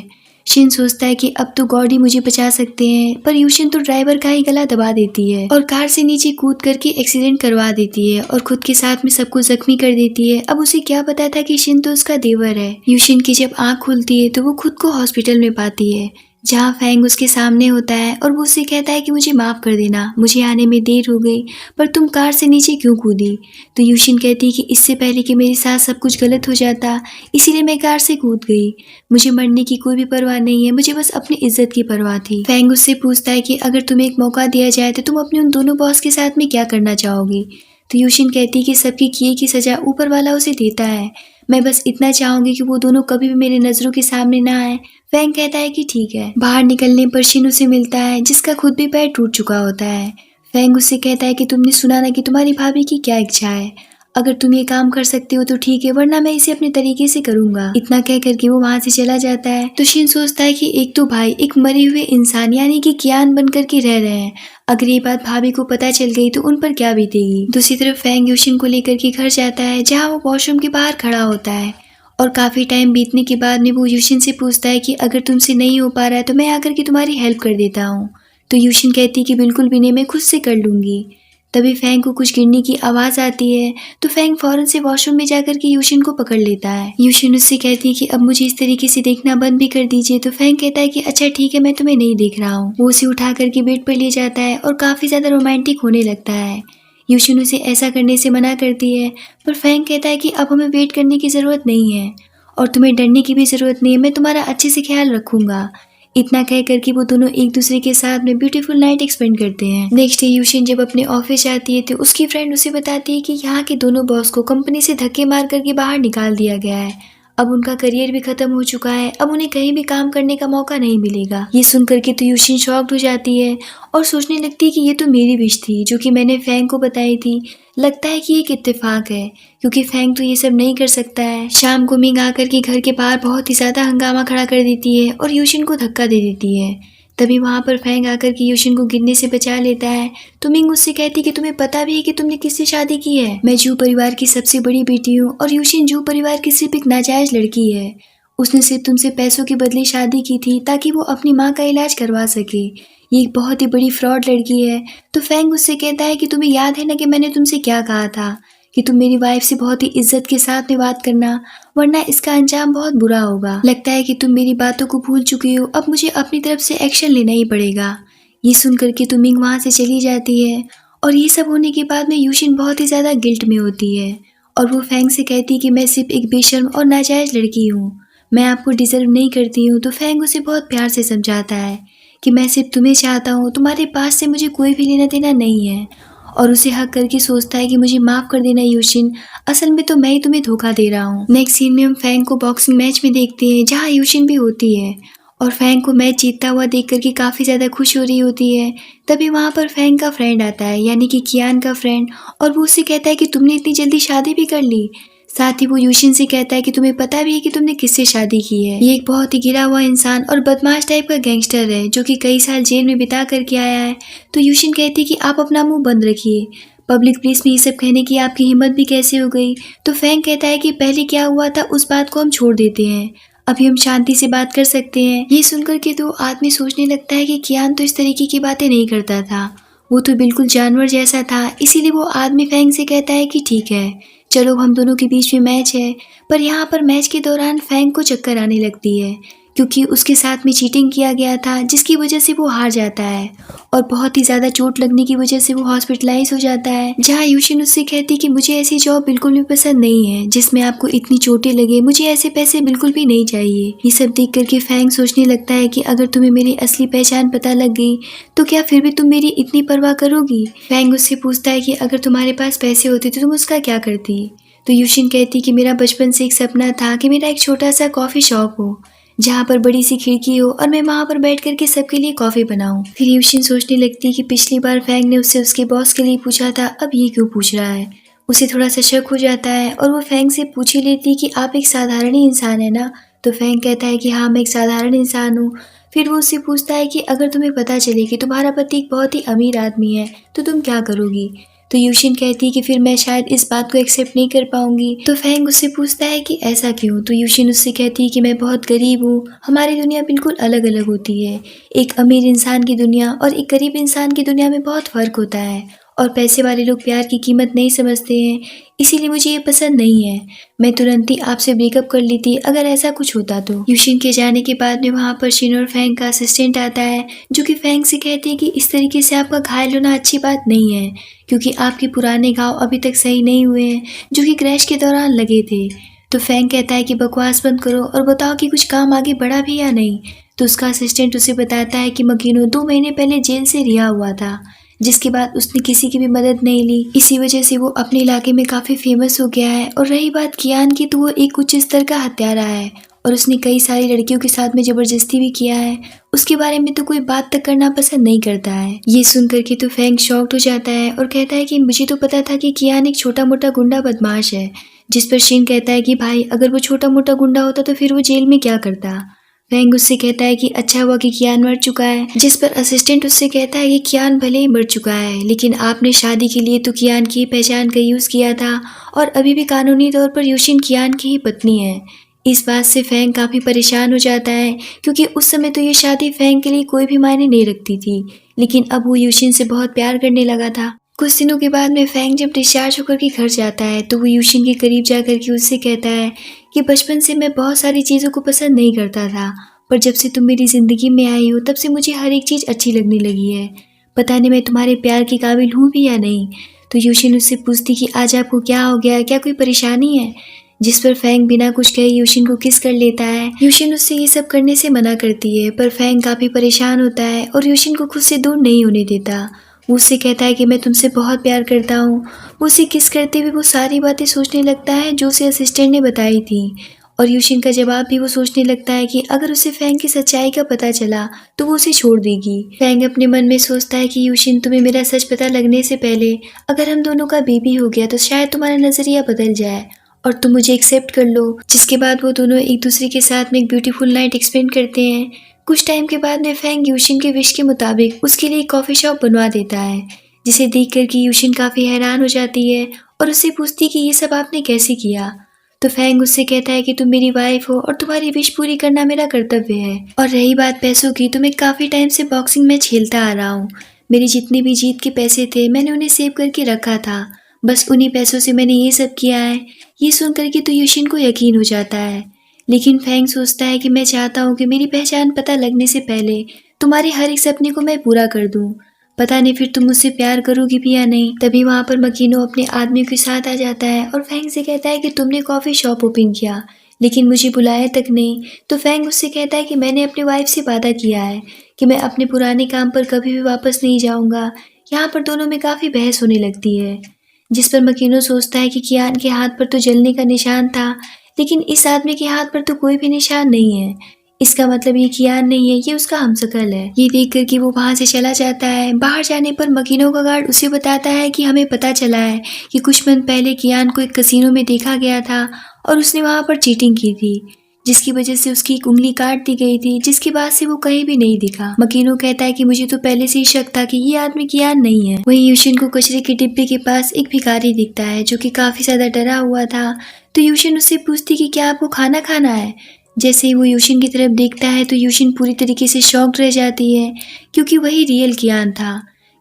शिन सोचता है कि अब तो गॉड ही मुझे बचा सकते हैं, पर यूशिन तो ड्राइवर का ही गला दबा देती है और कार से नीचे कूद करके एक्सीडेंट करवा देती है और खुद के साथ में सबको जख्मी कर देती है। अब उसे क्या पता था कि शिन तो उसका देवर है। यूशिन की जब आँख खुलती है तो वो खुद को हॉस्पिटल में पाती है जहाँ फैंग उसके सामने होता है और वो उससे कहता है कि मुझे माफ़ कर देना, मुझे आने में देर हो गई, पर तुम कार से नीचे क्यों कूदी। तो यूशिन कहती है कि इससे पहले कि मेरे साथ सब कुछ गलत हो जाता इसीलिए मैं कार से कूद गई, मुझे मरने की कोई भी परवाह नहीं है, मुझे बस अपनी इज्जत की परवाह थी। फैंग उससे पूछता है कि अगर तुम्हें एक मौका दिया जाए तो तुम अपने उन दोनों बॉस के साथ में क्या करना चाहोगी। तो यूशिन कहती है कि सबकी किए की सज़ा ऊपर वाला उसे देता है, मैं बस इतना चाहूंगी कि वो दोनों कभी भी मेरे नज़रों के सामने ना आए। फैंग कहता है कि ठीक है। बाहर निकलने पर शिन उसे मिलता है जिसका खुद भी पैर टूट चुका होता है। फैंग उससे कहता है कि तुमने सुना ना कि तुम्हारी भाभी की क्या इच्छा है, अगर तुम ये काम कर सकते हो तो ठीक है, वरना मैं इसे अपने तरीके से करूंगा। इतना कह करके वो वहाँ से चला जाता है। तो शिन सोचता है कि एक तो भाई एक मरे हुए इंसान यानी कि कियान बन करके रह रहे हैं, अगर ये बात भाभी को पता चल गई तो उन पर क्या बीतेगी। दूसरी तरफ फैंग यूशिन को लेकर के घर जाता है, जहाँ वो वॉशरूम के बाहर खड़ा होता है और काफी टाइम बीतने के बाद में वो यूशिन से पूछता है कि अगर तुमसे नहीं हो पा रहा है तो मैं आकर के तुम्हारी हेल्प कर देता हूँ। तो यूशिन कहती है कि बिल्कुल भी नहीं, मैं खुद से कर लूंगी। तभी फैंग को कुछ गिरने की आवाज आती है, तो फैंग फौरन से वॉशरूम में जाकर के यूशिन को पकड़ लेता है। यूशिन उससे कहती है कि अब मुझे इस तरीके से देखना बंद भी कर दीजिए। तो फैंग कहता है कि अच्छा ठीक है, मैं तुम्हें नहीं देख रहा हूँ। वो उसे उठा करके बेड पर ले जाता है और काफी ज्यादा रोमांटिक होने लगता है। यूशिन उसे ऐसा करने से मना करती है, पर फैंग कहता है कि अब हमें वेट करने की जरूरत नहीं है और तुम्हें डरने की भी जरूरत नहीं है, मैं तुम्हारा अच्छे से ख्याल रखूंगा। इतना कह करके वो दोनों एक दूसरे के साथ में ब्यूटीफुल नाइट एक्सपेंड करते हैं। नेक्स्ट डे यूशिन जब अपने ऑफिस जाती है तो उसकी फ्रेंड उसे बताती है कि यहाँ के दोनों बॉस को कंपनी से धक्के मार करके बाहर निकाल दिया गया है, अब उनका करियर भी खत्म हो चुका है, अब उन्हें कहीं भी काम करने का मौका नहीं मिलेगा। ये सुन करके तो यूशिन शॉक्ड हो जाती है और सोचने लगती है कि ये तो मेरी विश थी जो कि मैंने फैंग को बताई थी। लगता है कि ये एक इत्तेफाक है, क्योंकि फैंग तो ये सब नहीं कर सकता है। शाम को मिंग आकर के घर के बाहर बहुत ही ज्यादा हंगामा खड़ा कर देती है और यूशिन को धक्का दे देती है। तभी वहाँ पर फैंग आकर के यूशिन को गिरने से बचा लेता है। तो मिंग उससे कहती कि तुम्हें पता भी है कि तुमने किससे शादी की है? मैं जू परिवार की सबसे बड़ी बेटी हूँ और यूशिन जू परिवार की सिर्फ एक नाजायज लड़की है। उसने सिर्फ तुमसे पैसों के बदले शादी की थी ताकि वो अपनी माँ का इलाज करवा सके। ये एक बहुत ही बड़ी फ्रॉड लड़की है। तो फैंग उससे कहता है कि तुम्हें याद है ना कि मैंने तुमसे क्या कहा था कि तुम मेरी वाइफ से बहुत ही इज्जत के साथ में बात करना, वरना इसका अंजाम बहुत बुरा होगा। लगता है कि तुम मेरी बातों को भूल चुकी हो, अब मुझे अपनी तरफ से एक्शन लेना ही पड़ेगा। ये सुन करके तो मिंग वहाँ से चली जाती है और ये सब होने के बाद में यूशिन बहुत ही ज़्यादा गिल्ट में होती है और वो फैंग से कहती है कि मैं सिर्फ एक बेशर्म और नाजायज लड़की हूँ, मैं आपको डिजर्व नहीं करती हूँ। तो फैंग उसे बहुत प्यार से समझाता है कि मैं सिर्फ तुम्हें चाहता हूँ, तुम्हारे पास से मुझे कोई भी लेना देना नहीं है, और उसे हक करके सोचता है कि मुझे माफ कर देना यूशिन, असल में तो मैं ही तुम्हें धोखा दे रहा हूँ। नेक्स्ट सीन में हम फैंग को बॉक्सिंग मैच में देखते हैं जहाँ यूशिन भी होती है और फैंग को मैच जीतता हुआ देख करके काफी ज्यादा खुश हो रही होती है। तभी वहाँ पर फैंग का फ्रेंड आता है, यानी कि कियान का फ्रेंड, और वो उसे कहता है कि तुमने इतनी जल्दी शादी भी कर ली। साथ ही वो यूशिन से कहता है कि तुम्हें पता भी है कि तुमने किससे शादी की है। ये एक बहुत ही गिरा हुआ इंसान और बदमाश टाइप का गैंगस्टर है जो कि कई साल जेल में बिता करके आया है। तो यूशिन कहती है कि आप अपना मुंह बंद रखिए, पब्लिक प्लेस में ये सब कहने की आपकी हिम्मत भी कैसे हो गई? तो फैंग कहता है कि पहले क्या हुआ था उस बात को हम छोड़ देते हैं, अभी हम शांति से बात कर सकते हैं। ये सुनकर के तो आदमी सोचने लगता है कि कियान तो इस तरीके की बातें नहीं करता था, वो तो बिल्कुल जानवर जैसा था। इसीलिए वो आदमी फैंग से कहता है कि ठीक है, चलो हम दोनों के बीच में मैच है। पर यहाँ पर मैच के दौरान फैंग को चक्कर आने लगती है क्योंकि उसके साथ में चीटिंग किया गया था, जिसकी वजह से वो हार जाता है और बहुत ही ज़्यादा चोट लगने की वजह से वो हॉस्पिटलाइज हो जाता है। जहाँ यूशिन उससे कहती कि मुझे ऐसी जॉब बिल्कुल भी पसंद नहीं है जिसमें आपको इतनी चोटें लगे, मुझे ऐसे पैसे बिल्कुल भी नहीं चाहिए। ये सब देख करके फैंग सोचने लगता है कि अगर तुम्हें मेरी असली पहचान पता लग गई तो क्या फिर भी तुम मेरी इतनी परवाह करोगी? फैंग उससे पूछता है कि अगर तुम्हारे पास पैसे होते तो तुम उसका क्या करती? तो यूशिन कहती कि मेरा बचपन से एक सपना था कि मेरा एक छोटा सा कॉफ़ी शॉप हो जहाँ पर बड़ी सी खिड़की हो और मैं वहाँ पर बैठ करके सबके लिए कॉफ़ी बनाऊँ। फिर यूशिन सोचने लगती कि पिछली बार फैंग ने उससे उसके बॉस के लिए पूछा था, अब ये क्यों पूछ रहा है? उसे थोड़ा सा शक हो जाता है और वो फैंग से पूछ ही लेती कि आप एक साधारण ही इंसान है ना? तो फैंग कहता है कि हाँ, मैं एक साधारण इंसान हूँ। फिर वो उससे पूछता है कि अगर तुम्हें पता चले कि तुम्हारा पति एक बहुत ही अमीर आदमी है तो तुम क्या करोगी? तो यूशिन कहती है कि फिर मैं शायद इस बात को एक्सेप्ट नहीं कर पाऊंगी। तो फैंग उससे पूछता है कि ऐसा क्यों? तो यूशिन उससे कहती है कि मैं बहुत गरीब हूँ, हमारी दुनिया बिल्कुल अलग अलग होती है। एक अमीर इंसान की दुनिया और एक गरीब इंसान की दुनिया में बहुत फर्क होता है और पैसे वाले लोग प्यार की कीमत नहीं समझते हैं, इसीलिए मुझे ये पसंद नहीं है। मैं तुरंत ही आपसे ब्रेकअप कर लेती अगर ऐसा कुछ होता तो। यूशिन के जाने के बाद में वहाँ पर शिन और फैंग का असिस्टेंट आता है जो कि फैंग से कहती है कि इस तरीके से आपका घायल होना अच्छी बात नहीं है क्योंकि आपके पुराने घाव अभी तक सही नहीं हुए हैं जो कि क्रैश के दौरान लगे थे। तो फैंग कहता है कि बकवास बंद करो और बताओ कि कुछ काम आगे बढ़ा भी या नहीं। तो उसका असिस्टेंट उसे बताता है कि मकीनो 2 महीने पहले जेल से रिहा हुआ था, जिसके बाद उसने किसी की भी मदद नहीं ली। इसी वजह से वो अपने इलाके में काफ़ी फेमस हो गया है। और रही बात कियान की, तो वो एक उच्च स्तर का हत्यारा है और उसने कई सारी लड़कियों के साथ में ज़बरदस्ती भी किया है, उसके बारे में तो कोई बात तक करना पसंद नहीं करता है। ये सुन करके तो फैंग शॉक्ड हो जाता है और कहता है कि मुझे तो पता था कि कियान एक छोटा मोटा गुंडा बदमाश है। जिस पर शिन कहता है कि भाई अगर वो छोटा मोटा गुंडा होता तो फिर वो जेल में क्या करता। फैंग उससे कहता है कि अच्छा हुआ कि कियान मर चुका है, जिस पर असिस्टेंट उससे कहता है कि कियान भले ही मर चुका है लेकिन आपने शादी के लिए तो कियान की पहचान का यूज़ किया था और अभी भी कानूनी तौर पर यूशिन कियान की ही पत्नी है। इस बात से फैंग काफ़ी परेशान हो जाता है क्योंकि उस समय तो ये शादी फैंग के लिए कोई भी मायने नहीं रखती थी, लेकिन अब वो यूशिन से बहुत प्यार करने लगा था। कुछ दिनों के बाद में फैंग जब डिस्चार्ज होकर के घर जाता है तो वो यूशिन के करीब जाकर के उससे कहता है कि बचपन से मैं बहुत सारी चीज़ों को पसंद नहीं करता था, पर जब से तुम मेरी ज़िंदगी में आई हो तब से मुझे हर एक चीज़ अच्छी लगने लगी है। पता नहीं मैं तुम्हारे प्यार के काबिल हूँ भी या नहीं। तो यूशिन उससे पूछती कि आज आपको क्या हो गया, क्या कोई परेशानी है। जिस पर फैंग बिना कुछ कहे यूशिन को किस कर लेता है। यूशिन उससे ये सब करने से मना करती है पर फैंग काफ़ी परेशान होता है और यूशिन को खुद से दूर नहीं होने देता। वो उससे कहता है कि मैं तुमसे बहुत प्यार करता हूँ। वो उसे किस करते हुए वो सारी बातें सोचने लगता है जो उसे असिस्टेंट ने बताई थी और यूशिन का जवाब भी वो सोचने लगता है कि अगर उसे फैंग की सच्चाई का पता चला तो वो उसे छोड़ देगी। फैंग अपने मन में सोचता है कि यूशिन तुम्हें मेरा सच पता लगने से पहले अगर हम दोनों का बेबी हो गया तो शायद तुम्हारा नज़रिया बदल जाए और तुम मुझे एक्सेप्ट कर लो। जिसके बाद वो दोनों एक दूसरे के साथ में एक ब्यूटीफुल नाइट एक्सपेंड करते हैं। कुछ टाइम के बाद में फैंग यूशिन के विश के मुताबिक उसके लिए एक कॉफ़ी शॉप बनवा देता है, जिसे देख कर के यूशिन काफ़ी हैरान हो जाती है और उससे पूछती कि ये सब आपने कैसे किया। तो फैंग उससे कहता है कि तुम मेरी वाइफ हो और तुम्हारी विश पूरी करना मेरा कर्तव्य है। और रही बात पैसों की, तो मैं काफ़ी टाइम से बॉक्सिंग मैच खेलता आ रहा हूँ। मेरी जितनी भी जीत के पैसे थे मैंने उन्हें सेव करके रखा था, बस उन्हीं पैसों से मैंने ये सब किया है। ये सुन करके तो यूशिन को यकीन हो जाता है, लेकिन फैंग सोचता है कि मैं चाहता हूँ कि मेरी पहचान पता लगने से पहले तुम्हारे हर एक सपने को मैं पूरा कर दूँ। पता नहीं फिर तुम मुझसे प्यार करोगी भी या नहीं। तभी वहाँ पर मकीनो अपने आदमी के साथ आ जाता है और फैंग से कहता है कि तुमने कॉफ़ी शॉप ओपन किया लेकिन मुझे बुलाया तक नहीं। तो फैंग उससे कहता है कि मैंने अपनी वाइफ से वादा किया है कि मैं अपने पुराने काम पर कभी भी वापस नहीं जाऊँगा। यहाँ पर दोनों में काफ़ी बहस होने लगती है, जिस पर मकीनो सोचता है कि कियान के हाथ पर तो जलने का निशान था, लेकिन इस आदमी के हाथ पर तो कोई भी निशान नहीं है। इसका मतलब ये कियान नहीं है, ये उसका हमशक्ल है। ये देख कर कि वो वहाँ से चला जाता है। बाहर जाने पर मकीनो का गार्ड उसे बताता है कि हमें पता चला है कि कुछ मंथ पहले कियान को एक कसीनो में देखा गया था और उसने वहाँ पर चीटिंग की थी, जिसकी वजह से उसकी एक उंगली काट दी गई थी, जिसके बाद से वो कहीं भी नहीं दिखा। मकीनो कहता है कि मुझे तो पहले से ही शक था कि ये आदमी कियान नहीं है। वहीं यूशिन को कचरे के डिब्बे के पास एक भिखारी दिखता है जो कि काफी ज्यादा डरा हुआ था। तो यूशिन उससे पूछती कि क्या आपको खाना खाना है। जैसे ही वो यूशिन की तरफ देखता है तो यूशिन पूरी तरीके से शॉक्ड रह जाती है, क्योंकि वही रियल कियान था।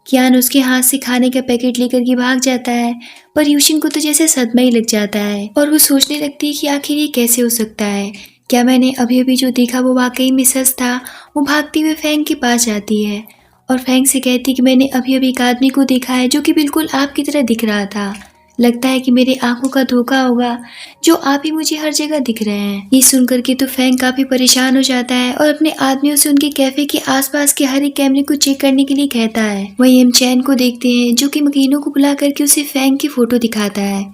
कियान उसके हाथ से खाने का पैकेट लेकर के भाग जाता है, पर यूशिन को तो जैसे सदमा ही लग जाता है और वो सोचने लगती है कि आखिर ये कैसे हो सकता है। क्या मैंने अभी अभी जो देखा वो वाकई में सच था। वो भागती हुए फैंग के पास जाती है और फैंग से कहती कि मैंने अभी अभी एक आदमी को देखा है जो कि बिल्कुल आपकी तरह दिख रहा था। लगता है कि मेरे आंखों का धोखा होगा, जो आप ही मुझे हर जगह दिख रहे हैं। ये सुनकर के तो फैंग काफी परेशान हो जाता है और अपने आदमियों से उनके कैफे के आसपास के हर एक कैमरे को चेक करने के लिए कहता है। वहीं हम चैन को देखते हैं जो कि मकीनों को बुला करके उसे फैंग की फोटो दिखाता है,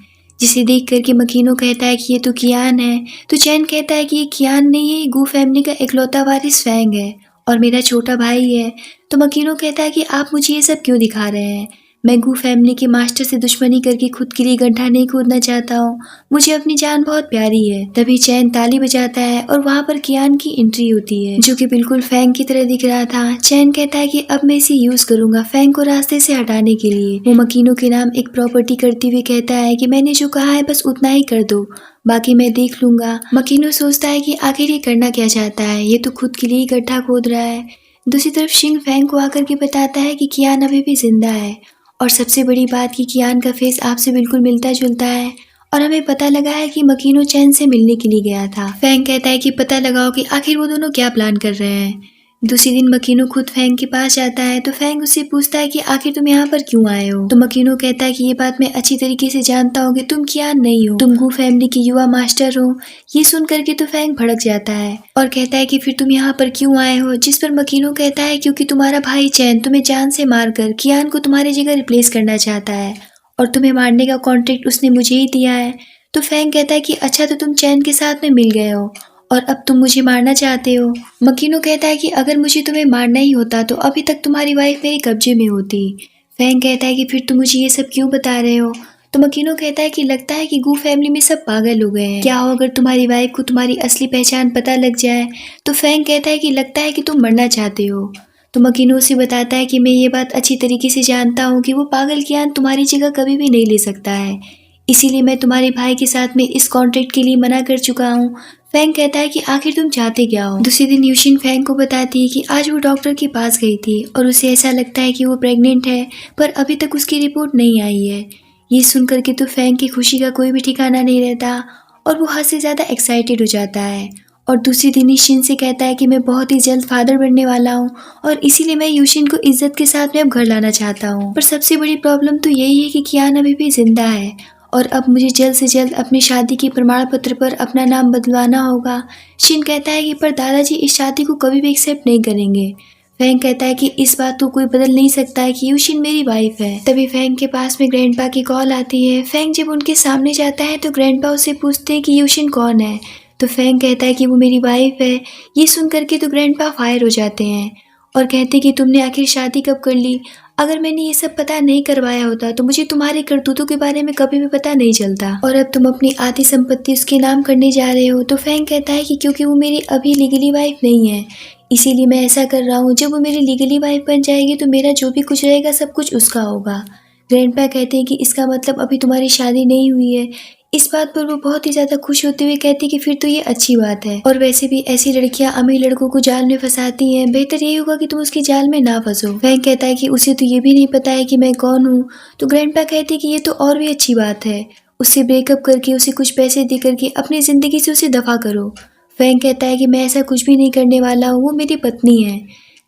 जिसे देख करके मकीनो कहता है कि ये तो कियान है। तो चैन कहता है कि ये कियान नहीं है, ये गू फैमिली का इकलौता वारिस फैंग है और मेरा छोटा भाई है। तो मकीनो कहता है कि आप मुझे ये सब क्यों दिखा रहे हैं। मैं गू फैमिली के मास्टर से दुश्मनी करके खुद के लिए गड्ढा नहीं खोदना चाहता हूँ। मुझे अपनी जान बहुत प्यारी है। तभी चैन ताली बजाता है और वहाँ पर कियान की एंट्री होती है, जो कि बिल्कुल फैंग की तरह दिख रहा था। चैन कहता है कि अब मैं इसे यूज करूंगा फैंग को रास्ते से हटाने के लिए। वो मकीनों के नाम एक प्रॉपर्टी करते हुए कहता है कि मैंने जो कहा है बस उतना ही कर दो, बाकी मैं देख लूंगा। मकीनो सोचता है कि आखिर ये करना क्या चाहता है, ये तो खुद के लिए ही गड्ढा खोद रहा है। दूसरी तरफ शिंग फैंग को आकर के बताता है कि कियान अभी भी जिंदा है और सबसे बड़ी बात कि कियान का फेस आपसे बिल्कुल मिलता जुलता है और हमें पता लगा है कि मकीनो चैन से मिलने के लिए गया था। फैंग कहता है कि पता लगाओ कि आखिर वो दोनों क्या प्लान कर रहे हैं। दूसरे दिन मकीनो खुद फैंग के पास जाता है तो फैंग उससे पूछता है कि आखिर तुम यहाँ पर क्यों आए हो। तो मकीनो कहता है कि ये बात मैं अच्छी तरीके से जानता हूँ कि तुम कियान नहीं हो, तुम गू फैमिली के युवा मास्टर हो। ये सुन करके तो फैंग भड़क जाता है और कहता है कि फिर तुम यहाँ पर क्यों आए हो। जिस पर मकीनो कहता है क्योंकि तुम्हारा भाई चैन तुम्हें जान से मारकर कियान को तुम्हारी जगह रिप्लेस करना चाहता है और तुम्हें मारने का कॉन्ट्रैक्ट उसने मुझे ही दिया है। तो फैंग कहता है कि अच्छा तो तुम चैन के साथ में मिल गए हो और अब तुम मुझे मारना चाहते हो। मकीनो कहता है कि अगर मुझे तुम्हें मारना ही होता तो अभी तक तुम्हारी वाइफ मेरे कब्जे में होती। फैंग कहता है कि फिर तुम मुझे ये सब क्यों बता रहे हो। तो मकीनो कहता है कि लगता है कि गू फैमिली में सब पागल हो गए हैं, क्या हो अगर तुम्हारी वाइफ को तुम्हारी असली पहचान पता लग जाए। तो फैंग कहता है कि लगता है कि तुम मरना चाहते हो। तो मकीनो उसे बताता है कि मैं ये बात अच्छी तरीके से जानता हूँ कि वो पागल कियान तुम्हारी जगह कभी भी नहीं ले सकता है, इसीलिए मैं तुम्हारे भाई के साथ में इस कॉन्ट्रैक्ट के लिए मना कर चुका हूँ। फैंग कहता है कि आखिर तुम चाहते क्या हो। दूसरे दिन यूशिन फैंग को बताती है कि आज वो डॉक्टर के पास गई थी और उसे ऐसा लगता है कि वो प्रेग्नेंट है, पर अभी तक उसकी रिपोर्ट नहीं आई है। ये सुनकर के तो फैंग की खुशी का कोई भी ठिकाना नहीं रहता और वो हद से ज़्यादा एक्साइटेड हो जाता है। और दूसरे दिन ही शिन से कहता है कि मैं बहुत ही जल्द फादर बनने वाला हूँ और इसीलिए मैं यूशिन को इज्जत के साथ में अब घर लाना चाहता हूँ। पर सबसे बड़ी प्रॉब्लम तो यही है कि कियान अभी भी जिंदा है और अब मुझे जल्द से जल्द अपनी शादी के प्रमाण पत्र पर अपना नाम बदलवाना होगा। शिन कहता है कि पर दादाजी इस शादी को कभी भी एक्सेप्ट नहीं करेंगे। फैंग कहता है कि इस बात को कोई बदल नहीं सकता है कि यूशिन मेरी वाइफ है। तभी फैंग के पास में ग्रैंडपा की कॉल आती है। फैंग जब उनके सामने जाता है तो ग्रैंडपा उससे पूछते हैं कि यूशिन कौन है। तो फैंग कहता है कि वो मेरी वाइफ है। ये सुन करके तो ग्रैंडपा फायर हो जाते हैं और कहते कि तुमने आखिर शादी कब कर ली। अगर मैंने ये सब पता नहीं करवाया होता तो मुझे तुम्हारे करतूतों के बारे में कभी भी पता नहीं चलता और अब तुम अपनी आधी संपत्ति उसके नाम करने जा रहे हो। तो फैंग कहता है कि क्योंकि वो मेरी अभी लीगली वाइफ नहीं है, इसीलिए मैं ऐसा कर रहा हूँ। जब वो मेरी लीगली वाइफ बन जाएगी तो मेरा जो भी कुछ रहेगा सब कुछ उसका होगा। ग्रैंडपा कहते हैं कि इसका मतलब अभी तुम्हारी शादी नहीं हुई है। इस बात पर वो बहुत ही ज़्यादा खुश होते हुए कहती कि फिर तो ये अच्छी बात है और वैसे भी ऐसी लड़कियां अमीर लड़कों को जाल में फंसाती हैं, बेहतर यही होगा कि तुम उसकी जाल में ना फंसो। फैंग कहता है कि उसे तो ये भी नहीं पता है कि मैं कौन हूँ। तो ग्रैंडपा कहते कि ये तो और भी अच्छी बात है, उससे ब्रेकअप करके उसे कुछ पैसे दे करके अपनी ज़िंदगी से उसे दफा करो। फैंग कहता है कि मैं ऐसा कुछ भी नहीं करने वाला हूँ, वो मेरी पत्नी है।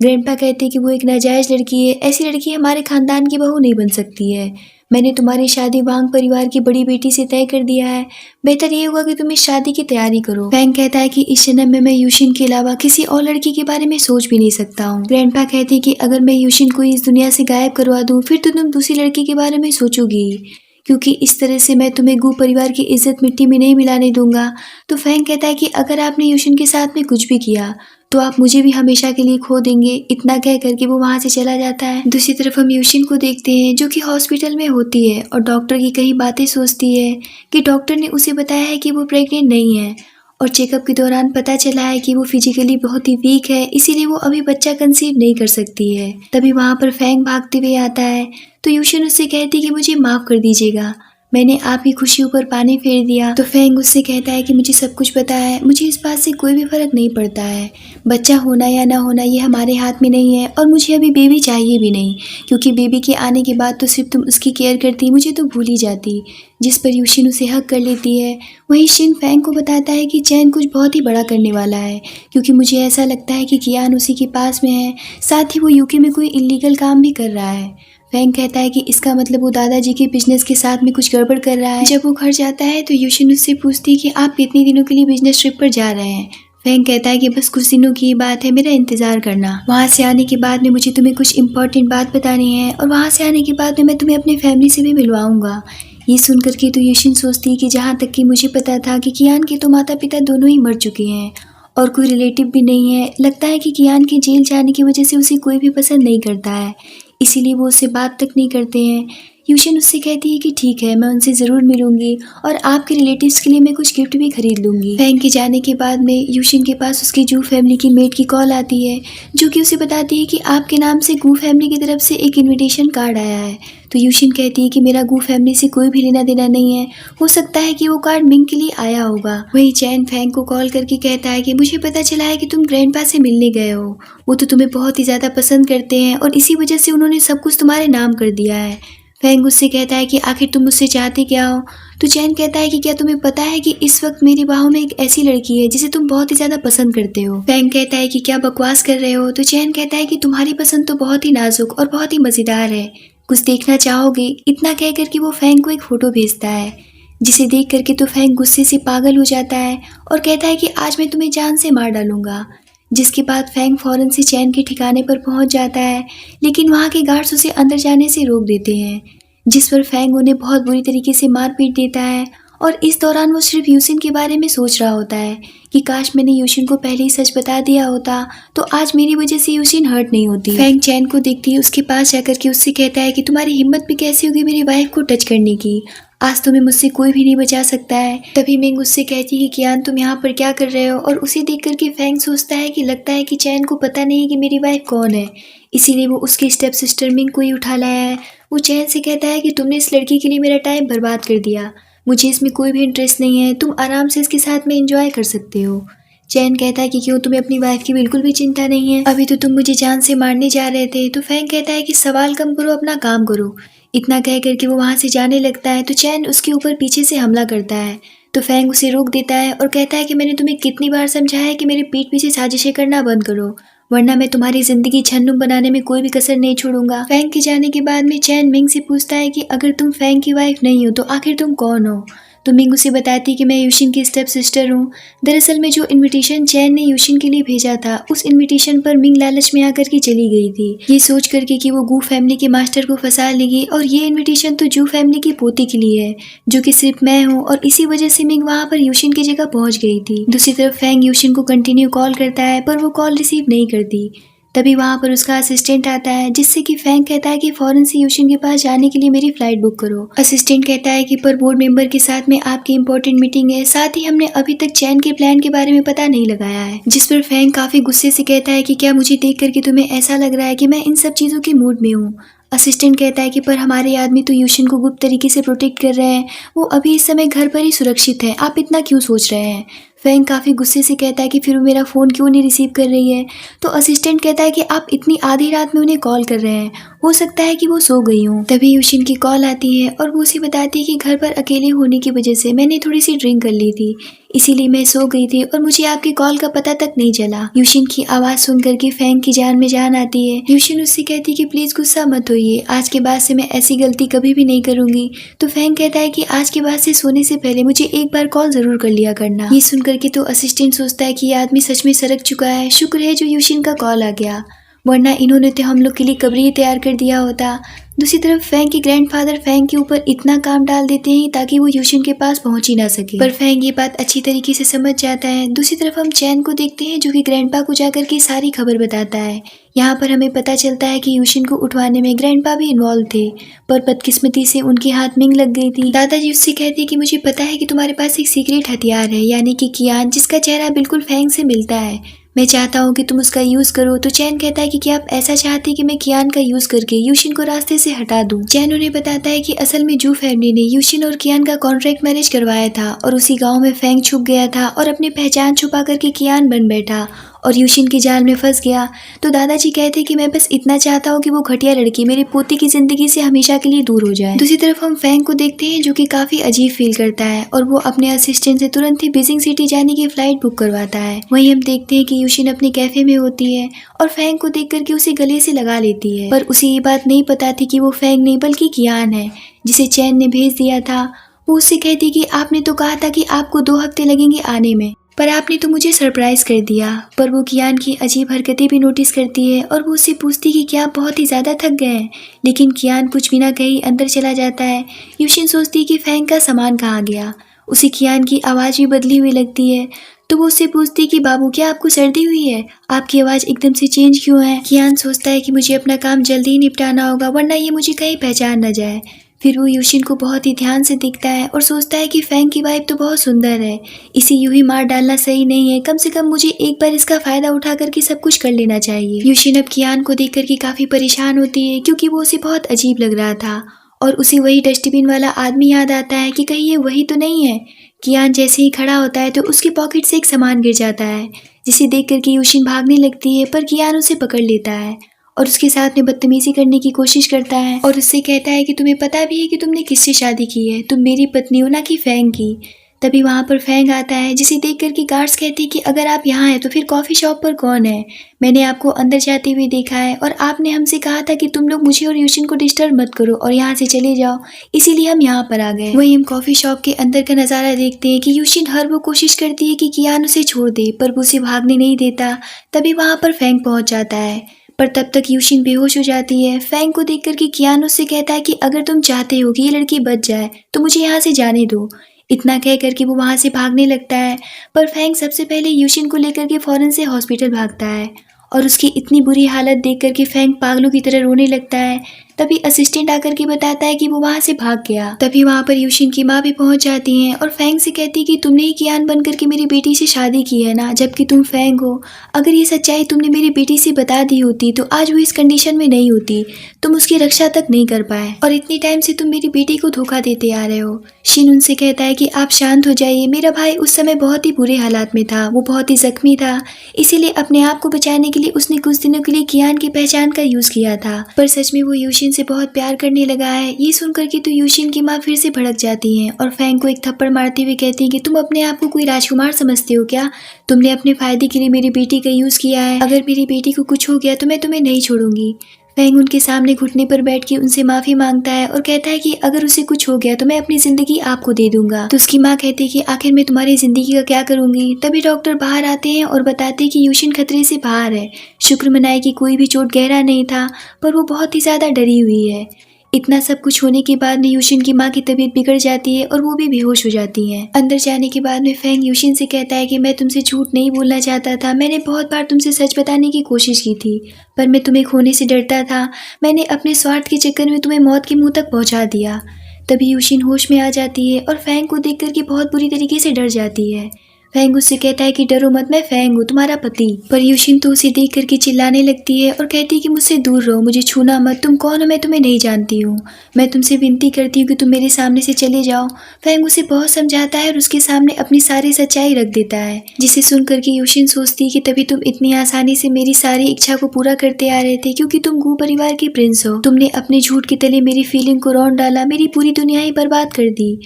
ग्रैंडपा कहते हैं कि वो एक नाजायज़ लड़की है, ऐसी लड़की हमारे खानदान की बहू नहीं बन सकती है। मैंने तुम्हारी शादी वांग परिवार की बड़ी बेटी से तय कर दिया है, बेहतर ये होगा कि तुम इस शादी की तैयारी करो। फैंग कहता है कि इस जन्म में मैं यूशिन के अलावा किसी और लड़की के बारे में सोच भी नहीं सकता हूँ। ग्रैंडपा कहते हैं कि अगर मैं यूशिन को इस दुनिया से गायब करवा दूँ फिर तो तुम दूसरी लड़की के बारे में सोचोगी, क्योंकि इस तरह से मैं तुम्हें गू परिवार की इज्जत मिट्टी में नहीं मिलाने दूंगा। तो फैंग कहता है कि अगर आपने यूशिन के साथ में कुछ भी किया तो आप मुझे भी हमेशा के लिए खो देंगे। इतना कह करके वो वहाँ से चला जाता है। दूसरी तरफ हम यूशिन को देखते हैं जो कि हॉस्पिटल में होती है और डॉक्टर की कई बातें सोचती है कि डॉक्टर ने उसे बताया है कि वो प्रेग्नेंट नहीं है और चेकअप के दौरान पता चला है कि वो फिजिकली बहुत ही वीक है, इसीलिए वो अभी बच्चा कंसीव नहीं कर सकती है। तभी वहाँ पर फैंग भागते हुए आता है तो यूशिन उससे कहती कि मुझे माफ़ कर दीजिएगा, मैंने आपकी खुशियों पर पानी फेर दिया। तो फैंग उससे कहता है कि मुझे सब कुछ पता है, मुझे इस बात से कोई भी फर्क नहीं पड़ता है, बच्चा होना या ना होना ये हमारे हाथ में नहीं है और मुझे अभी बेबी चाहिए भी नहीं, क्योंकि बेबी के आने के बाद तो सिर्फ तुम उसकी केयर करती, मुझे तो भूल ही जाती। जिस पर यूशिन उसे हक कर लेती है। वहीं शिन फैंग को बताता है कि चैन कुछ बहुत ही बड़ा करने वाला है, क्योंकि मुझे ऐसा लगता है कि कियान उसी के पास में है, साथ ही वो यूके में कोई इलीगल काम भी कर रहा है। फैंग कहता है कि इसका मतलब वो दादाजी के बिजनेस के साथ में कुछ गड़बड़ कर रहा है। जब वो घर जाता है तो यूशिन उससे पूछती है कि आप कितने दिनों के लिए बिजनेस ट्रिप पर जा रहे हैं। फैंग कहता है कि बस कुछ दिनों की बात है, मेरा इंतजार करना। वहाँ से आने के बाद में मुझे तुम्हें कुछ इंपॉर्टेंट बात बतानी है और वहाँ से आने के बाद में मैं तुम्हें अपनी फैमिली से भी मिलवाऊंगा। ये सुन करके तो यूशिन सोचती है कि जहाँ तक कि मुझे पता था कि कियान के तो माता पिता दोनों ही मर चुके हैं और कोई रिलेटिव भी नहीं है। लगता है कि कियान के जेल जाने की वजह से उसे कोई भी पसंद नहीं करता है, इसीलिए वो उससे बात तक नहीं करते हैं। यूशिन उससे कहती है कि ठीक है, मैं उनसे ज़रूर मिलूंगी और आपके रिलेटिव्स के लिए मैं कुछ गिफ्ट भी खरीद लूंगी। फैंग के जाने के बाद में यूशिन के पास उसकी जू फैमिली की मेट की कॉल आती है, जो कि उसे बताती है कि आपके नाम से गू फैमिली की तरफ से एक इनविटेशन कार्ड आया है। तो यूशिन कहती है कि मेरा गू फैमिली से कोई भी लेना देना नहीं है, हो सकता है कि वो कार्ड मिंग के लिए आया होगा। वही चैन फैंग को कॉल करके कहता है कि मुझे पता चला है कि तुम ग्रैंडपा से मिलने गए हो, वो तो तुम्हें बहुत ही ज़्यादा पसंद करते हैं और इसी वजह से उन्होंने सब कुछ तुम्हारे नाम कर दिया है। फैंग उससे कहता है कि आखिर तुम मुझसे चाहते क्या हो। तो चैन कहता है कि क्या तुम्हें पता है कि इस वक्त मेरी बाहों में एक ऐसी लड़की है जिसे तुम बहुत ही ज्यादा पसंद करते हो। फैंग कहता है कि क्या बकवास कर रहे हो। तो चैन कहता है कि तुम्हारी पसंद तो बहुत ही नाजुक और बहुत ही मजेदार है, कुछ देखना चाहोगे। इतना कह करके वो फैंग को एक फोटो भेजता है, जिसे देख करके तो फैंग गुस्से से पागल हो जाता है और कहता है कि आज मैं तुम्हें जान से मार डालूंगा। जिसके बाद फैंग फौरन से चैन के ठिकाने पर पहुंच जाता है, लेकिन वहां के गार्ड्स उसे अंदर जाने से रोक देते हैं, जिस पर फैंग उन्हें बहुत बुरी तरीके से मार पीट देता है और इस दौरान वो सिर्फ यूशिन के बारे में सोच रहा होता है कि काश मैंने यूशिन को पहले ही सच बता दिया होता तो आज मेरी वजह से यूशिन हर्ट नहीं होती। फैंग चैन को देखती है, उसके पास जाकर के उससे कहता है कि तुम्हारी हिम्मत भी कैसी होगी मेरी वाइफ को टच करने की, आज तुम्हें मुझसे कोई भी नहीं बचा सकता है। तभी मिंग उससे कहती है कि कियान तुम यहाँ पर क्या कर रहे हो, और उसे देख करके फैंग सोचता है कि लगता है कि चैन को पता नहीं है कि मेरी वाइफ कौन है, इसीलिए वो उसकी स्टेप सिस्टर मिंग को ही उठा लाया है। वो चैन से कहता है कि तुमने इस लड़की के लिए मेरा टाइम बर्बाद कर दिया, मुझे इसमें कोई भी इंटरेस्ट नहीं है, तुम आराम से इसके साथ में एंजॉय कर सकते हो। चैन कहता है कि क्यों, तुम्हें अपनी वाइफ की बिल्कुल भी चिंता नहीं है, अभी तो तुम मुझे जान से मारने जा रहे थे। तो फैंग कहता है कि सवाल कम करो, अपना काम करो। इतना कह करके वो वहाँ से जाने लगता है तो चैन उसके ऊपर पीछे से हमला करता है। तो फैंग उसे रोक देता है और कहता है कि मैंने तुम्हें कितनी बार समझाया है कि मेरे पीठ पीछे साजिशें करना बंद करो, वरना मैं तुम्हारी जिंदगी छन्नू बनाने में कोई भी कसर नहीं छोड़ूंगा। फैंग के जाने के बाद में चैन मिंग से पूछता है कि अगर तुम फैंग की वाइफ नहीं हो तो आखिर तुम कौन हो। तो मिंग उसे बताती है कि मैं यूशिन की स्टेप सिस्टर हूँ। दरअसल में जो इनविटेशन चैन ने यूशिन के लिए भेजा था, उस इनविटेशन पर मिंग लालच में आकर के चली गई थी, ये सोच करके कि वो गू फैमिली के मास्टर को फंसा लेगी, और ये इनविटेशन तो जू फैमिली की पोती के लिए है जो कि सिर्फ मैं हूँ, और इसी वजह से मिंग वहाँ पर यूशिन की जगह पहुँच गई थी। दूसरी तरफ फैंग यूशिन को कंटिन्यू कॉल करता है पर वो कॉल रिसीव नहीं करती। तभी वहाँ पर उसका असिस्टेंट आता है, जिससे कि फैंग कहता है कि फौरन से यूशिन के पास जाने के लिए मेरी फ्लाइट बुक करो। असिस्टेंट कहता है कि पर बोर्ड मेंबर के साथ में आपकी इंपॉर्टेंट मीटिंग है, साथ ही हमने अभी तक चैन के प्लान के बारे में पता नहीं लगाया है। जिस पर फैंग काफी गुस्से से कहता है कि क्या मुझे देख करके तुम्हें ऐसा लग रहा है कि मैं इन सब चीजों के मूड में हूँ। असिस्टेंट कहता है कि पर हमारे आदमी तो यूशिन को गुप्त तरीके से प्रोटेक्ट कर रहे हैं, वो अभी इस समय घर पर ही सुरक्षित है, आप इतना क्यों सोच रहे हैं। फैंग काफ़ी गुस्से से कहता है कि फिर वो मेरा फ़ोन क्यों नहीं रिसीव कर रही है। तो असिस्टेंट कहता है कि आप इतनी आधी रात में उन्हें कॉल कर रहे हैं, हो सकता है कि वो सो गई हूँ। तभी यूशिन की कॉल आती है और वो उसे बताती है कि घर पर अकेले होने की वजह से मैंने थोड़ी सी ड्रिंक कर ली थी, इसीलिए मैं सो गई थी और मुझे आपकी कॉल का पता तक नहीं चला। यूशिन की आवाज़ सुन करके फैंग की जान में जान आती है। यूशिन उससे कहती है कि प्लीज़ गुस्सा मत होइए, आज के बाद से मैं ऐसी गलती कभी भी नहीं करूँगी। तो फैंग कहता है कि आज के बाद से सोने से पहले मुझे एक बार कॉल ज़रूर कर लिया करना। ये सुन करके तो असिस्टेंट सोचता है कि ये आदमी सच में सड़क चुका है, शुक्र है जो यूशिन का कॉल आ गया, वरना इन्होंने तो हम लोग के लिए कब्र ही तैयार कर दिया होता। दूसरी तरफ फैंग के ग्रैंडफादर फैंग के ऊपर इतना काम डाल देते हैं ताकि वो यूशिन के पास पहुंच ही ना सके, पर फैंग ये बात अच्छी तरीके से समझ जाता है। दूसरी तरफ हम चैन को देखते हैं जो कि ग्रैंडपा को जाकर के सारी खबर बताता है। यहाँ पर हमें पता चलता है कि यूशिन को उठवाने में ग्रैंडपा भी इन्वॉल्व थे, पर बदकिस्मती से उनके हाथ मिंग लग गई थी। दादाजी उससे कहते हैं कि मुझे पता है कि तुम्हारे पास एक सीक्रेट हथियार है, यानी कि कियान, जिसका चेहरा बिल्कुल फैंग से मिलता है, मैं चाहता हूँ कि तुम उसका यूज करो। तो चैन कहता है कि क्या आप ऐसा चाहते हैं कि मैं कियान का यूज करके यूशिन को रास्ते से हटा दूं। चैन उन्हें बताता है कि असल में जू फैमिली ने यूशिन और कियान का कॉन्ट्रैक्ट मैरिज करवाया था और उसी गांव में फैंग छुप गया था और अपनी पहचान छुपा करके कियान बन बैठा और यूशिन की जाल में फंस गया। तो दादाजी कहते हैं कि मैं बस इतना चाहता हूँ कि वो घटिया लड़की मेरी पोती की जिंदगी से हमेशा के लिए दूर हो जाए। दूसरी तरफ हम फैंग को देखते हैं जो कि काफी अजीब फील करता है और वो अपने असिस्टेंट से तुरंत ही बीजिंग सिटी जाने की फ्लाइट बुक करवाता है। वहीं हम देखते हैं कि यूशिन अपने कैफे में होती है और फैंग को देख करके उसे गले से लगा लेती है, पर उसे ये बात नहीं पता थी कि वो फैंग नहीं बल्कि कियान है जिसे चैन ने भेज दिया था। वो उससे कहती कि आपने तो कहा था कि आपको 2 हफ्ते लगेंगे आने में, पर आपने तो मुझे सरप्राइज कर दिया। पर वो कियान की अजीब हरकतें भी नोटिस करती है और वो उससे पूछती कि क्या आप बहुत ही ज़्यादा थक गए हैं, लेकिन कियान कुछ भी ना कहीं अंदर चला जाता है। यूशिन सोचती है कि फैंग का सामान कहाँ गया। उसे कियान की आवाज़ भी बदली हुई लगती है, तो वो उससे पूछती कि बाबू क्या आपको सर्दी हुई है, आपकी आवाज़ एकदम से चेंज क्यों है। कियान सोचता है कि मुझे अपना काम जल्दी ही निपटाना होगा वरना ये मुझे कहीं पहचान न जाए। फिर वो यूशिन को बहुत ही ध्यान से देखता है और सोचता है कि फैंग की वाइफ तो बहुत सुंदर है, इसे यूं ही मार डालना सही नहीं है, कम से कम मुझे एक बार इसका फायदा उठा करके सब कुछ कर लेना चाहिए। यूशिन अब कियान को देख करके काफी परेशान होती है क्योंकि वो उसे बहुत अजीब लग रहा था और उसे वही डस्टबिन वाला आदमी याद आता है कि कहीं ये वही तो नहीं है। कियान जैसे ही खड़ा होता है तो उसके पॉकेट से एक सामान गिर जाता है, जिसे देख करके यूशिन भागने लगती है, पर कियान उसे पकड़ लेता है और उसके साथ में बदतमीजी करने की कोशिश करता है और उससे कहता है कि तुम्हें पता भी है कि तुमने किससे शादी की है, तुम मेरी पत्नी हो ना कि फैंग की। तभी वहाँ पर फैंग आता है जिसे देख कर के गार्ड्स कहती है कि अगर आप यहाँ हैं तो फिर कॉफ़ी शॉप पर कौन है, मैंने आपको अंदर जाते हुए देखा है और आपने हमसे कहा था कि तुम लोग मुझे और यूशिन को डिस्टर्ब मत करो और यहाँ से चले जाओ, इसीलिए हम यहाँ पर आ गए। वहीं हम कॉफ़ी शॉप के अंदर का नज़ारा देखते हैं कि यूशिन हर वो कोशिश करती है कि कियान उसे छोड़ दे, पर वो उसे भागने नहीं देता। तभी वहाँ पर फैंग पहुँच जाता है, पर तब तक यूशिन बेहोश हो जाती है। फैंग को देख कर के कियान उससे कहता है कि अगर तुम चाहते हो कि ये लड़की बच जाए तो मुझे यहाँ से जाने दो, इतना कह करके वो वहाँ से भागने लगता है, पर फैंग सबसे पहले यूशिन को लेकर के फौरन से हॉस्पिटल भागता है और उसकी इतनी बुरी हालत देख करके फैंग पागलों की तरह रोने लगता है। तभी असिस्टेंट आकर के बताता है कि वो वहाँ से भाग गया। तभी वहाँ पर यूशिन की माँ भी पहुँच जाती हैं और फैंग से कहती है कि तुमने ही कियान बन करके मेरी बेटी से शादी की है ना, जबकि तुम फैंग हो। अगर ये सच्चाई तुमने मेरी बेटी से बता दी होती तो आज वो इस कंडीशन में नहीं होती, तुम उसकी रक्षा तक नहीं कर पाए और इतनी टाइम से तुम मेरी बेटी को धोखा देते आ रहे हो। शिन उनसे कहता है कि आप शांत हो जाइए, मेरा भाई उस समय बहुत ही बुरे हालात में था, वो बहुत ही जख्मी था, इसीलिए अपने आप को बचाने के लिए उसने कुछ दिनों के लिए कियान की पहचान का यूज किया था। पर सच में वो यूशिन से बहुत प्यार करने लगा है। ये सुनकर के तो यूशिन की माँ फिर से भड़क जाती हैं और फैंग को एक थप्पड़ मारते हुए कहती हैं कि तुम अपने आप को कोई राजकुमार समझते हो क्या? तुमने अपने फायदे के लिए मेरी बेटी का यूज किया है। अगर मेरी बेटी को कुछ हो गया तो मैं तुम्हें नहीं छोड़ूंगी। फैंग उनके सामने घुटने पर बैठ के उनसे माफी मांगता है और कहता है कि अगर उसे कुछ हो गया तो मैं अपनी जिंदगी आपको दे दूंगा। तो उसकी माँ कहती है कि आखिर मैं तुम्हारी जिंदगी का क्या करूंगी। तभी डॉक्टर बाहर आते हैं और बताते हैं कि यूशिन खतरे से बाहर है। शुक्र मनाए कि कोई भी चोट गहरा नहीं था, पर वो बहुत ही ज्यादा डरी हुई है। इतना सब कुछ होने के बाद में यूशिन की माँ की तबीयत बिगड़ जाती है और वो भी बेहोश हो जाती हैं। अंदर जाने के बाद में फैंग यूशिन से कहता है कि मैं तुमसे झूठ नहीं बोलना चाहता था, मैंने बहुत बार तुमसे सच बताने की कोशिश की थी, पर मैं तुम्हें खोने से डरता था। मैंने अपने स्वार्थ के चक्कर में तुम्हें मौत के मुंह तक पहुंचा दिया। तभी यूशिन होश में आ जाती है और फैंग को देख करके बहुत बुरी तरीके से डर जाती है। फैंग उससे कहता है कि डरो मत, मैं फैंग हूँ, तुम्हारा पति। पर यूशिन तो उसे देख करके चिल्लाने लगती है और कहती है कि मुझसे दूर रहो, मुझे छूना मत, तुम कौन हो, मैं तुम्हें नहीं जानती हूँ, मैं तुमसे विनती करती हूँ कि तुम मेरे सामने से चले जाओ। फैंग उसे बहुत समझाता है और उसके सामने अपनी सारी सच्चाई रख देता है, जिसे सुन करके यूशिन सोचती है कि तभी तुम इतनी आसानी से मेरी सारी इच्छा को पूरा करते आ रहे थे, क्योंकि तुम गू परिवार के प्रिंस हो। तुमने अपने झूठ के तले मेरी फीलिंग को रौंद डाला, मेरी पूरी दुनिया ही बर्बाद कर दी।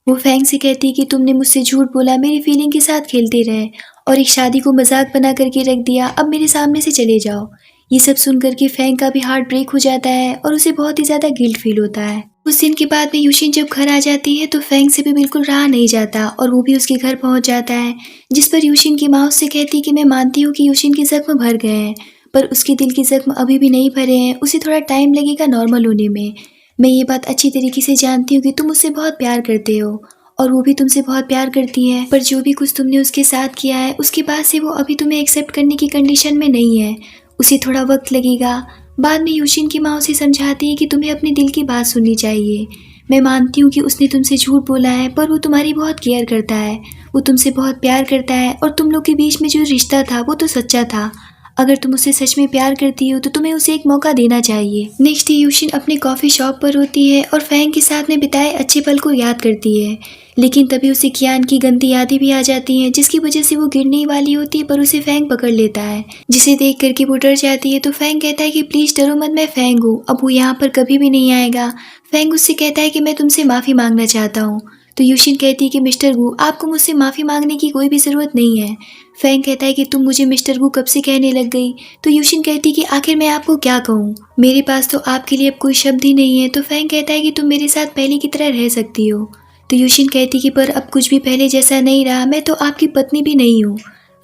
वो फैंग से कहती है कि तुमने मुझसे झूठ बोला, मेरी फीलिंग के साथ खेलते रहे और एक शादी को मजाक बना करके रख दिया, अब मेरे सामने से चले जाओ। ये सब सुन करके फैंग का भी हार्ट ब्रेक हो जाता है और उसे बहुत ही ज्यादा गिल्ट फील होता है। उस दिन के बाद में यूशिन जब घर आ जाती है तो फैंग से भी बिल्कुल रहा नहीं जाता और वो भी उसके घर पहुंच जाता है, जिस पर यूशिन की माँ उससे कहती है कि मैं मानती हूँ कि यूशिन के जख्म भर गए हैं, पर उसके दिल के जख्म अभी भी नहीं भरे हैं, उसे थोड़ा टाइम लगेगा नॉर्मल होने में। मैं ये बात अच्छी तरीके से जानती हूँ कि तुम उससे बहुत प्यार करते हो और वो भी तुमसे बहुत प्यार करती है, पर जो भी कुछ तुमने उसके साथ किया है उसके बाद से वो अभी तुम्हें एक्सेप्ट करने की कंडीशन में नहीं है, उसे थोड़ा वक्त लगेगा। बाद में यूशिन की माँ उसे समझाती है कि तुम्हें अपने दिल की बात सुननी चाहिए। मैं मानती हूँ कि उसने तुमसे झूठ बोला है, पर वो तुम्हारी बहुत केयर करता है, वो तुमसे बहुत प्यार करता है और तुम लोग के बीच में जो रिश्ता था वो तो सच्चा था। अगर तुम उसे सच में प्यार करती हो तो तुम्हें उसे एक मौका देना चाहिए। नेक्स्ट डे यूशिन अपने कॉफी शॉप पर होती है और फैंग के साथ में बिताए अच्छे पल को याद करती है, लेकिन तभी उसे कियान की गंदी यादें भी आ जाती हैं, जिसकी वजह से वो गिरने वाली होती है, पर उसे फैंग पकड़ लेता है, जिसे देख करके वो डर जाती है। तो फैंग कहता है कि प्लीज डरो मत, मैं फैंग हूँ, अब वो यहाँ पर कभी भी नहीं आएगा। फैंग उससे कहता है कि मैं तुमसे माफी मांगना चाहता हूँ। तो यूशिन कहती है कि मिस्टर गू, आपको मुझसे माफी मांगने की कोई भी जरूरत नहीं है। फैंग कहता है कि तुम मुझे मिस्टर गू कब से कहने लग गई। तो यूशिन कहती है कि आखिर मैं आपको क्या कहूँ, मेरे पास तो आपके लिए अब कोई शब्द ही नहीं है। तो फैंग कहता है कि तुम मेरे साथ पहले की तरह रह सकती हो। तो यूशिन कहती कि पर अब कुछ भी पहले जैसा नहीं रहा, मैं तो आपकी पत्नी भी नहीं हूँ।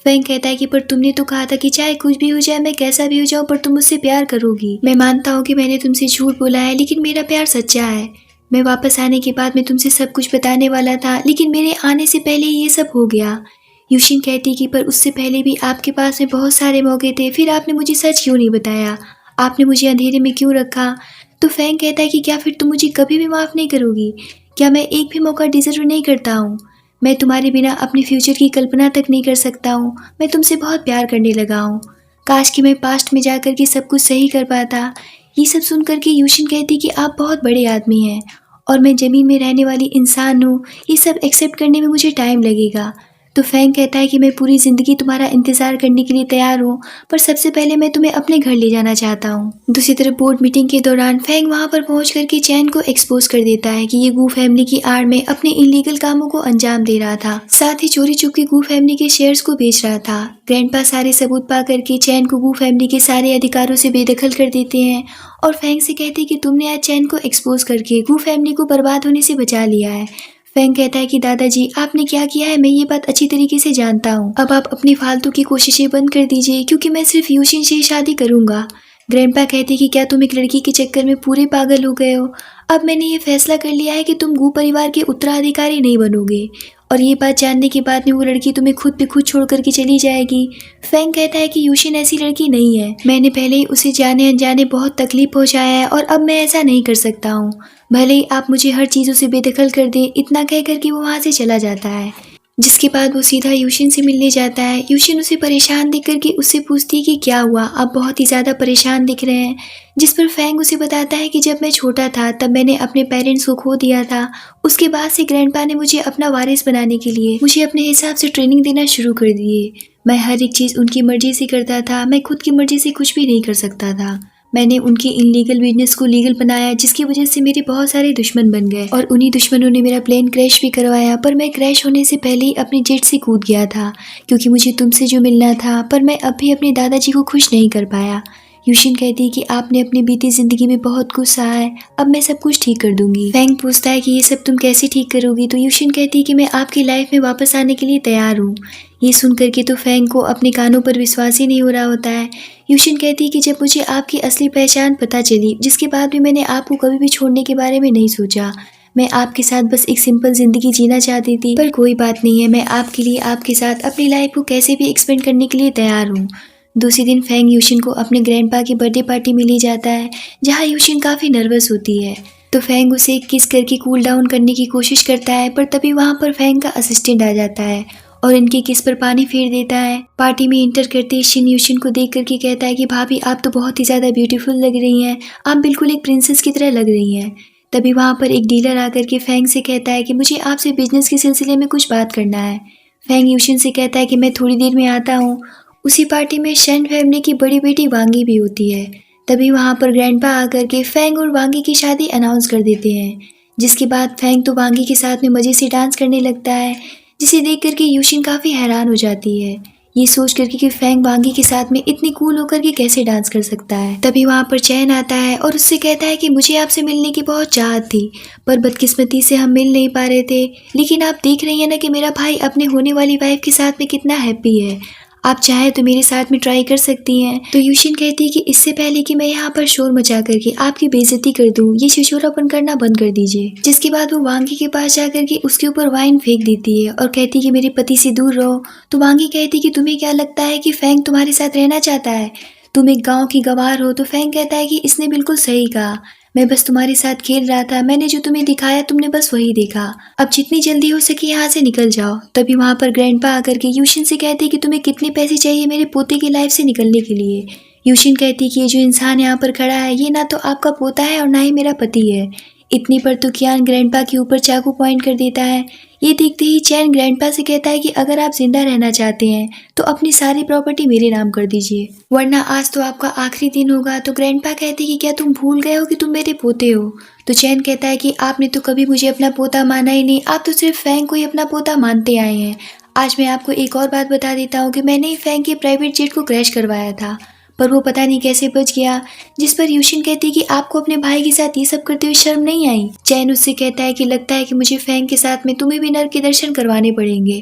फैंग कहता है कि पर तुमने तो कहा था कि चाहे कुछ भी हो जाए, मैं कैसा भी हो जाऊँ, पर तुम मुझसे प्यार करोगी। मैं मानता हूँ कि मैंने तुमसे झूठ बोला है, लेकिन मेरा प्यार सच्चा है। मैं वापस आने के बाद मैं तुमसे सब कुछ बताने वाला था, लेकिन मेरे आने से पहले ये सब हो गया। यूशिन कहती कि पर उससे पहले भी आपके पास में बहुत सारे मौके थे, फिर आपने मुझे सच क्यों नहीं बताया, आपने मुझे अंधेरे में क्यों रखा। तो फैंग कहता है कि क्या फिर तुम मुझे कभी भी माफ़ नहीं करोगी? क्या मैं एक भी मौका डिजर्व नहीं करता हूँ? मैं तुम्हारे बिना अपने फ्यूचर की कल्पना तक नहीं कर सकता हूँ। मैं तुमसे बहुत प्यार करने लगा हूँ। काश कि मैं पास्ट में जाकर के सब कुछ सही कर पाता। ये सब सुन करके यूशिन कहती कि आप बहुत बड़े आदमी हैं और मैं ज़मीन में रहने वाली इंसान हूँ, ये सब एक्सेप्ट करने में मुझे टाइम लगेगा। तो फैंग कहता है कि मैं पूरी ज़िंदगी तुम्हारा इंतज़ार करने के लिए तैयार हूँ, पर सबसे पहले मैं तुम्हें अपने घर ले जाना चाहता हूँ। दूसरी तरफ बोर्ड मीटिंग के दौरान फैंग वहाँ पर पहुँच करके चैन को एक्सपोज कर देता है कि ये गू फैमिली की आड़ में अपने इलीगल कामों को अंजाम दे रहा था, साथ ही चोरी छुप के गू फैमिली के शेयर्स को बेच रहा था। ग्रैंडपा सारे सबूत पा करके चैन को गू फैमिली के सारे अधिकारों से बेदखल कर देते हैं और फैंग से कहते हैं कि तुमने आज चैन को एक्सपोज करके गू फैमिली को बर्बाद होने से बचा लिया है। फैंग कहता है कि दादाजी आपने क्या किया है मैं ये बात अच्छी तरीके से जानता हूँ, अब आप अपनी फालतू की कोशिशें बंद कर दीजिए, क्योंकि मैं सिर्फ यूशिन से शादी करूंगा। ग्रैंडपा कहते कि क्या तुम एक लड़की के चक्कर में पूरे पागल हो गए हो? अब मैंने ये फैसला कर लिया है कि तुम गू परिवार के उत्तराधिकारी नहीं बनोगे, और ये बात जानने के बाद में वो लड़की तुम्हें खुद पे खुद छोड़ करके चली जाएगी। फैंग कहता है कि यूशिन ऐसी लड़की नहीं है, मैंने पहले ही उसे जाने अनजाने बहुत तकलीफ पहुंचाया है और अब मैं ऐसा नहीं कर सकता हूँ। भले ही आप मुझे हर चीज़ों से बेदखल कर दें। इतना कह करके वो वहाँ से चला जाता है, जिसके बाद वो सीधा यूशिन से मिलने जाता है। यूशिन उसे परेशान देख करके उससे पूछती है कि क्या हुआ, आप बहुत ही ज़्यादा परेशान दिख रहे हैं। जिस पर फैंग उसे बताता है कि जब मैं छोटा था तब मैंने अपने पेरेंट्स को खो दिया था। उसके बाद से ग्रैंडपा ने मुझे अपना वारिस बनाने के लिए मुझे अपने हिसाब से ट्रेनिंग देना शुरू कर दिए। मैं हर एक चीज़ उनकी मर्जी से करता था, मैं खुद की मर्जी से कुछ भी नहीं कर सकता था। मैंने उनकी इनलीगल बिजनेस को लीगल बनाया, जिसकी वजह से मेरे बहुत सारे दुश्मन बन गए और उन्हीं दुश्मनों ने मेरा प्लेन क्रैश भी करवाया। पर मैं क्रैश होने से पहले ही अपने जेट से कूद गया था, क्योंकि मुझे तुमसे जो मिलना था। पर मैं अब भी अपने दादाजी को खुश नहीं कर पाया। यूशिन कहती है कि आपने अपनी बीती जिंदगी में बहुत कुछ सहा है, अब मैं सब कुछ ठीक कर दूंगी। फैंग पूछता है कि ये सब तुम कैसे ठीक करोगी? तो यूशिन कहती है कि मैं आपकी लाइफ में वापस आने के लिए तैयार हूँ। ये सुन करके तो फैंग को अपने कानों पर विश्वास ही नहीं हो रहा होता है। यूशिन कहती है कि जब मुझे आपकी असली पहचान पता चली, जिसके बाद भी मैंने आपको कभी भी छोड़ने के बारे में नहीं सोचा। मैं आपके साथ बस एक सिंपल जिंदगी जीना चाहती थी। पर कोई बात नहीं है, मैं आपके लिए आपके साथ अपनी लाइफ को कैसे भी एक्सपेंड करने के लिए तैयार हूँ। दूसरे दिन फैंग यूशिन को अपने ग्रैंडपा की बर्थडे पार्टी में ले जाता है, जहाँ यूशिन काफ़ी नर्वस होती है। तो फैंग उसे किस करके कूल डाउन करने की कोशिश करता है, पर तभी वहाँ पर फैंग का असिस्टेंट आ जाता है और इनकी किस पर पानी फेर देता है। पार्टी में इंटर करते शिन यूशिन को देख करके कहता है कि भाभी आप तो बहुत ही ज़्यादा ब्यूटीफुल लग रही हैं, आप बिल्कुल एक प्रिंसेस की तरह लग रही हैं। तभी वहाँ पर एक डीलर आकर के फैंग से कहता है कि मुझे आपसे बिजनेस के सिलसिले में कुछ बात करना है। फैंग यूशिन से कहता है कि मैं थोड़ी देर में आता हूँ। उसी पार्टी में शन फैमिली की बड़ी बेटी वांगी भी होती है। तभी वहाँ पर ग्रैंडपा आकर के फैंग और वांगी की शादी अनाउंस कर देते हैं, जिसके बाद फैंग तो वांगी के साथ में मज़े से डांस करने लगता है, जिसे देख करके यूशिन काफ़ी हैरान हो जाती है, ये सोच करके कि फैंग वांगी के साथ में इतनी कूल होकर के कैसे डांस कर सकता है। तभी वहाँ पर चैन आता है और उससे कहता है कि मुझे आपसे मिलने की बहुत चाहत थी, पर बदकिस्मती से हम मिल नहीं पा रहे थे। लेकिन आप देख रही हैं ना कि मेरा भाई अपने होने वाली वाइफ के साथ में कितना हैप्पी है, आप चाहे तो मेरे साथ में ट्राई कर सकती हैं। तो यूशिन कहती है कि इससे पहले कि मैं यहाँ पर शोर मचा करके आपकी बेइज्जती कर दूँ, ये शिशोरापन करना बंद कर दीजिए। जिसके बाद वो वांगी के पास जाकर के उसके ऊपर वाइन फेंक देती है और कहती है कि मेरे पति से दूर रहो। तो वांगी कहती है कि तुम्हें क्या लगता है कि फैंग तुम्हारे साथ रहना चाहता है? तुम एक गाँव की गवार हो। तो फैंग कहता है कि इसने बिल्कुल सही कहा, मैं बस तुम्हारे साथ खेल रहा था, मैंने जो तुम्हें दिखाया तुमने बस वही देखा, अब जितनी जल्दी हो सके यहाँ से निकल जाओ। तभी वहाँ पर ग्रैंडपा आकर के यूशिन से कहते कि तुम्हें कितने पैसे चाहिए मेरे पोते की लाइफ से निकलने के लिए। यूशिन कहती कि ये जो इंसान यहाँ पर खड़ा है ये ना तो आपका पोता है और ना ही मेरा पति है। इतनी पर तो कियान ग्रैंडपा के ऊपर चाकू पॉइंट कर देता है। ये देखते ही चैन ग्रैंडपा से कहता है कि अगर आप जिंदा रहना चाहते हैं तो अपनी सारी प्रॉपर्टी मेरे नाम कर दीजिए, वरना आज तो आपका आखिरी दिन होगा। तो ग्रैंडपा कहते कि क्या तुम भूल गए हो कि तुम मेरे पोते हो? तो चैन कहता है कि आपने तो कभी मुझे अपना पोता माना ही नहीं, आप तो सिर्फ फैंग को ही अपना पोता मानते आए हैं। आज मैं आपको एक और बात बता देता हूँ कि मैंने ही फैंग के प्राइवेट जेट को क्रैश करवाया था, पर वो पता नहीं कैसे बच गया। जिस पर यूशिन कहती कि आपको अपने भाई के साथ ये सब करते हुए शर्म नहीं आई? चैन उससे कहता है कि लगता है कि मुझे फैंग के साथ में तुम्हें भी नर्क के दर्शन करवाने पड़ेंगे।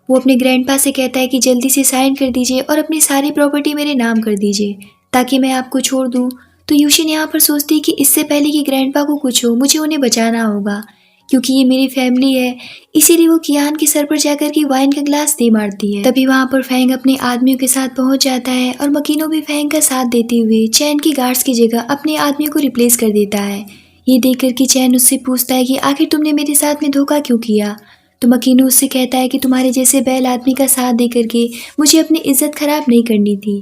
वो अपने ग्रैंडपा से कहता है कि जल्दी से साइन कर दीजिए और अपनी सारी प्रॉपर्टी मेरे नाम कर दीजिए ताकि मैं आपको छोड़ दूँ। तो यूशिन यहाँ पर सोचती है कि इससे पहले कि ग्रैंडपा को कुछ हो मुझे उन्हें बचाना होगा, क्योंकि ये मेरी फैमिली है। इसीलिए वो कियान के सर पर जाकर के वाइन का ग्लास दे मारती है। तभी वहाँ पर फैंग अपने आदमियों के साथ पहुँच जाता है और मकीनो भी फैंग का साथ देते हुए चैन की गार्ड्स की जगह अपने आदमियों को रिप्लेस कर देता है। ये देखकर कि चैन उससे पूछता है कि आखिर तुमने मेरे साथ में धोखा क्यों किया? तो मकीनो उससे कहता है कि तुम्हारे जैसे बैल आदमी का साथ दे करके मुझे अपनी इज्जत खराब नहीं करनी थी।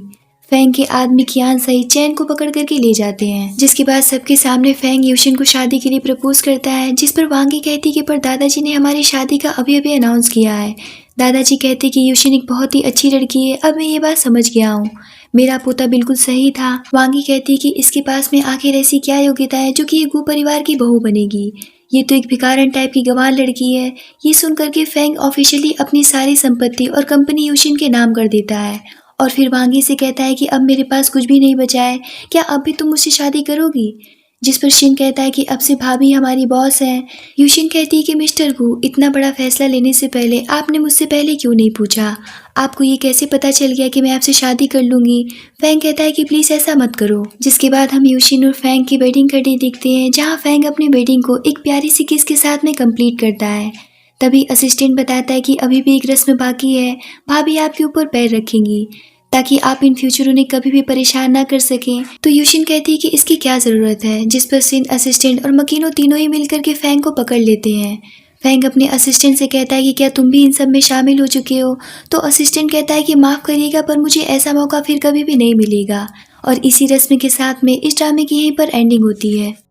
फैंग के आदमी कियान सही चैन को पकड़ करके ले जाते हैं, जिसके बाद सबके सामने फैंग यूशिन को शादी के लिए प्रपोज करता है। जिस पर वांगी कहती कि पर दादाजी ने हमारी शादी का अभी अभी अनाउंस किया है। दादाजी कहते कि यूशिन एक बहुत ही अच्छी लड़की है, अब मैं ये बात समझ गया हूँ, मेरा पोता बिल्कुल सही था। वांगी कहती कि इसके पास में आखिर ऐसी क्या योग्यता है जो कि ये गू परिवार की बहू बनेगी, ये तो एक भिखारन टाइप की गंवार लड़की है। ये सुन करके फैंग ऑफिशियली अपनी सारी संपत्ति और कंपनी यूशिन के नाम कर देता है और फिर वांगी से कहता है कि अब मेरे पास कुछ भी नहीं बचा है, क्या अब भी तुम मुझसे शादी करोगी? जिस पर शिन कहता है कि अब से भाभी हमारी बॉस हैं। यूशिन कहती है कि मिस्टर वू, इतना बड़ा फैसला लेने से पहले आपने मुझसे पहले क्यों नहीं पूछा? आपको ये कैसे पता चल गया कि मैं आपसे शादी कर लूँगी? फैंग कहता है कि प्लीज़ ऐसा मत करो। जिसके बाद हम यूशिन और फैंग की वेडिंग करने देखते हैं, जहाँ फैंग अपनी वेडिंग को एक प्यारी सी किस के साथ में कंप्लीट करता है। तभी असिस्टेंट बताता है कि अभी भी एक रस्म बाकी है, भाभी आपके ऊपर पैर रखेंगी ताकि आप इन फ्यूचर उन्हें कभी भी परेशान ना कर सकें। तो यूशिन कहती है कि इसकी क्या ज़रूरत है, जिस पर सिन, असिस्टेंट और मकीनो तीनों ही मिलकर के फैंग को पकड़ लेते हैं। फैंग अपने असिस्टेंट से कहता है कि क्या तुम भी इन सब में शामिल हो चुके हो? तो असिस्टेंट कहता है कि माफ़ करिएगा, पर मुझे ऐसा मौका फिर कभी भी नहीं मिलेगा। और इसी रस्म के साथ में इस ड्रामे की यहीं पर एंडिंग होती है।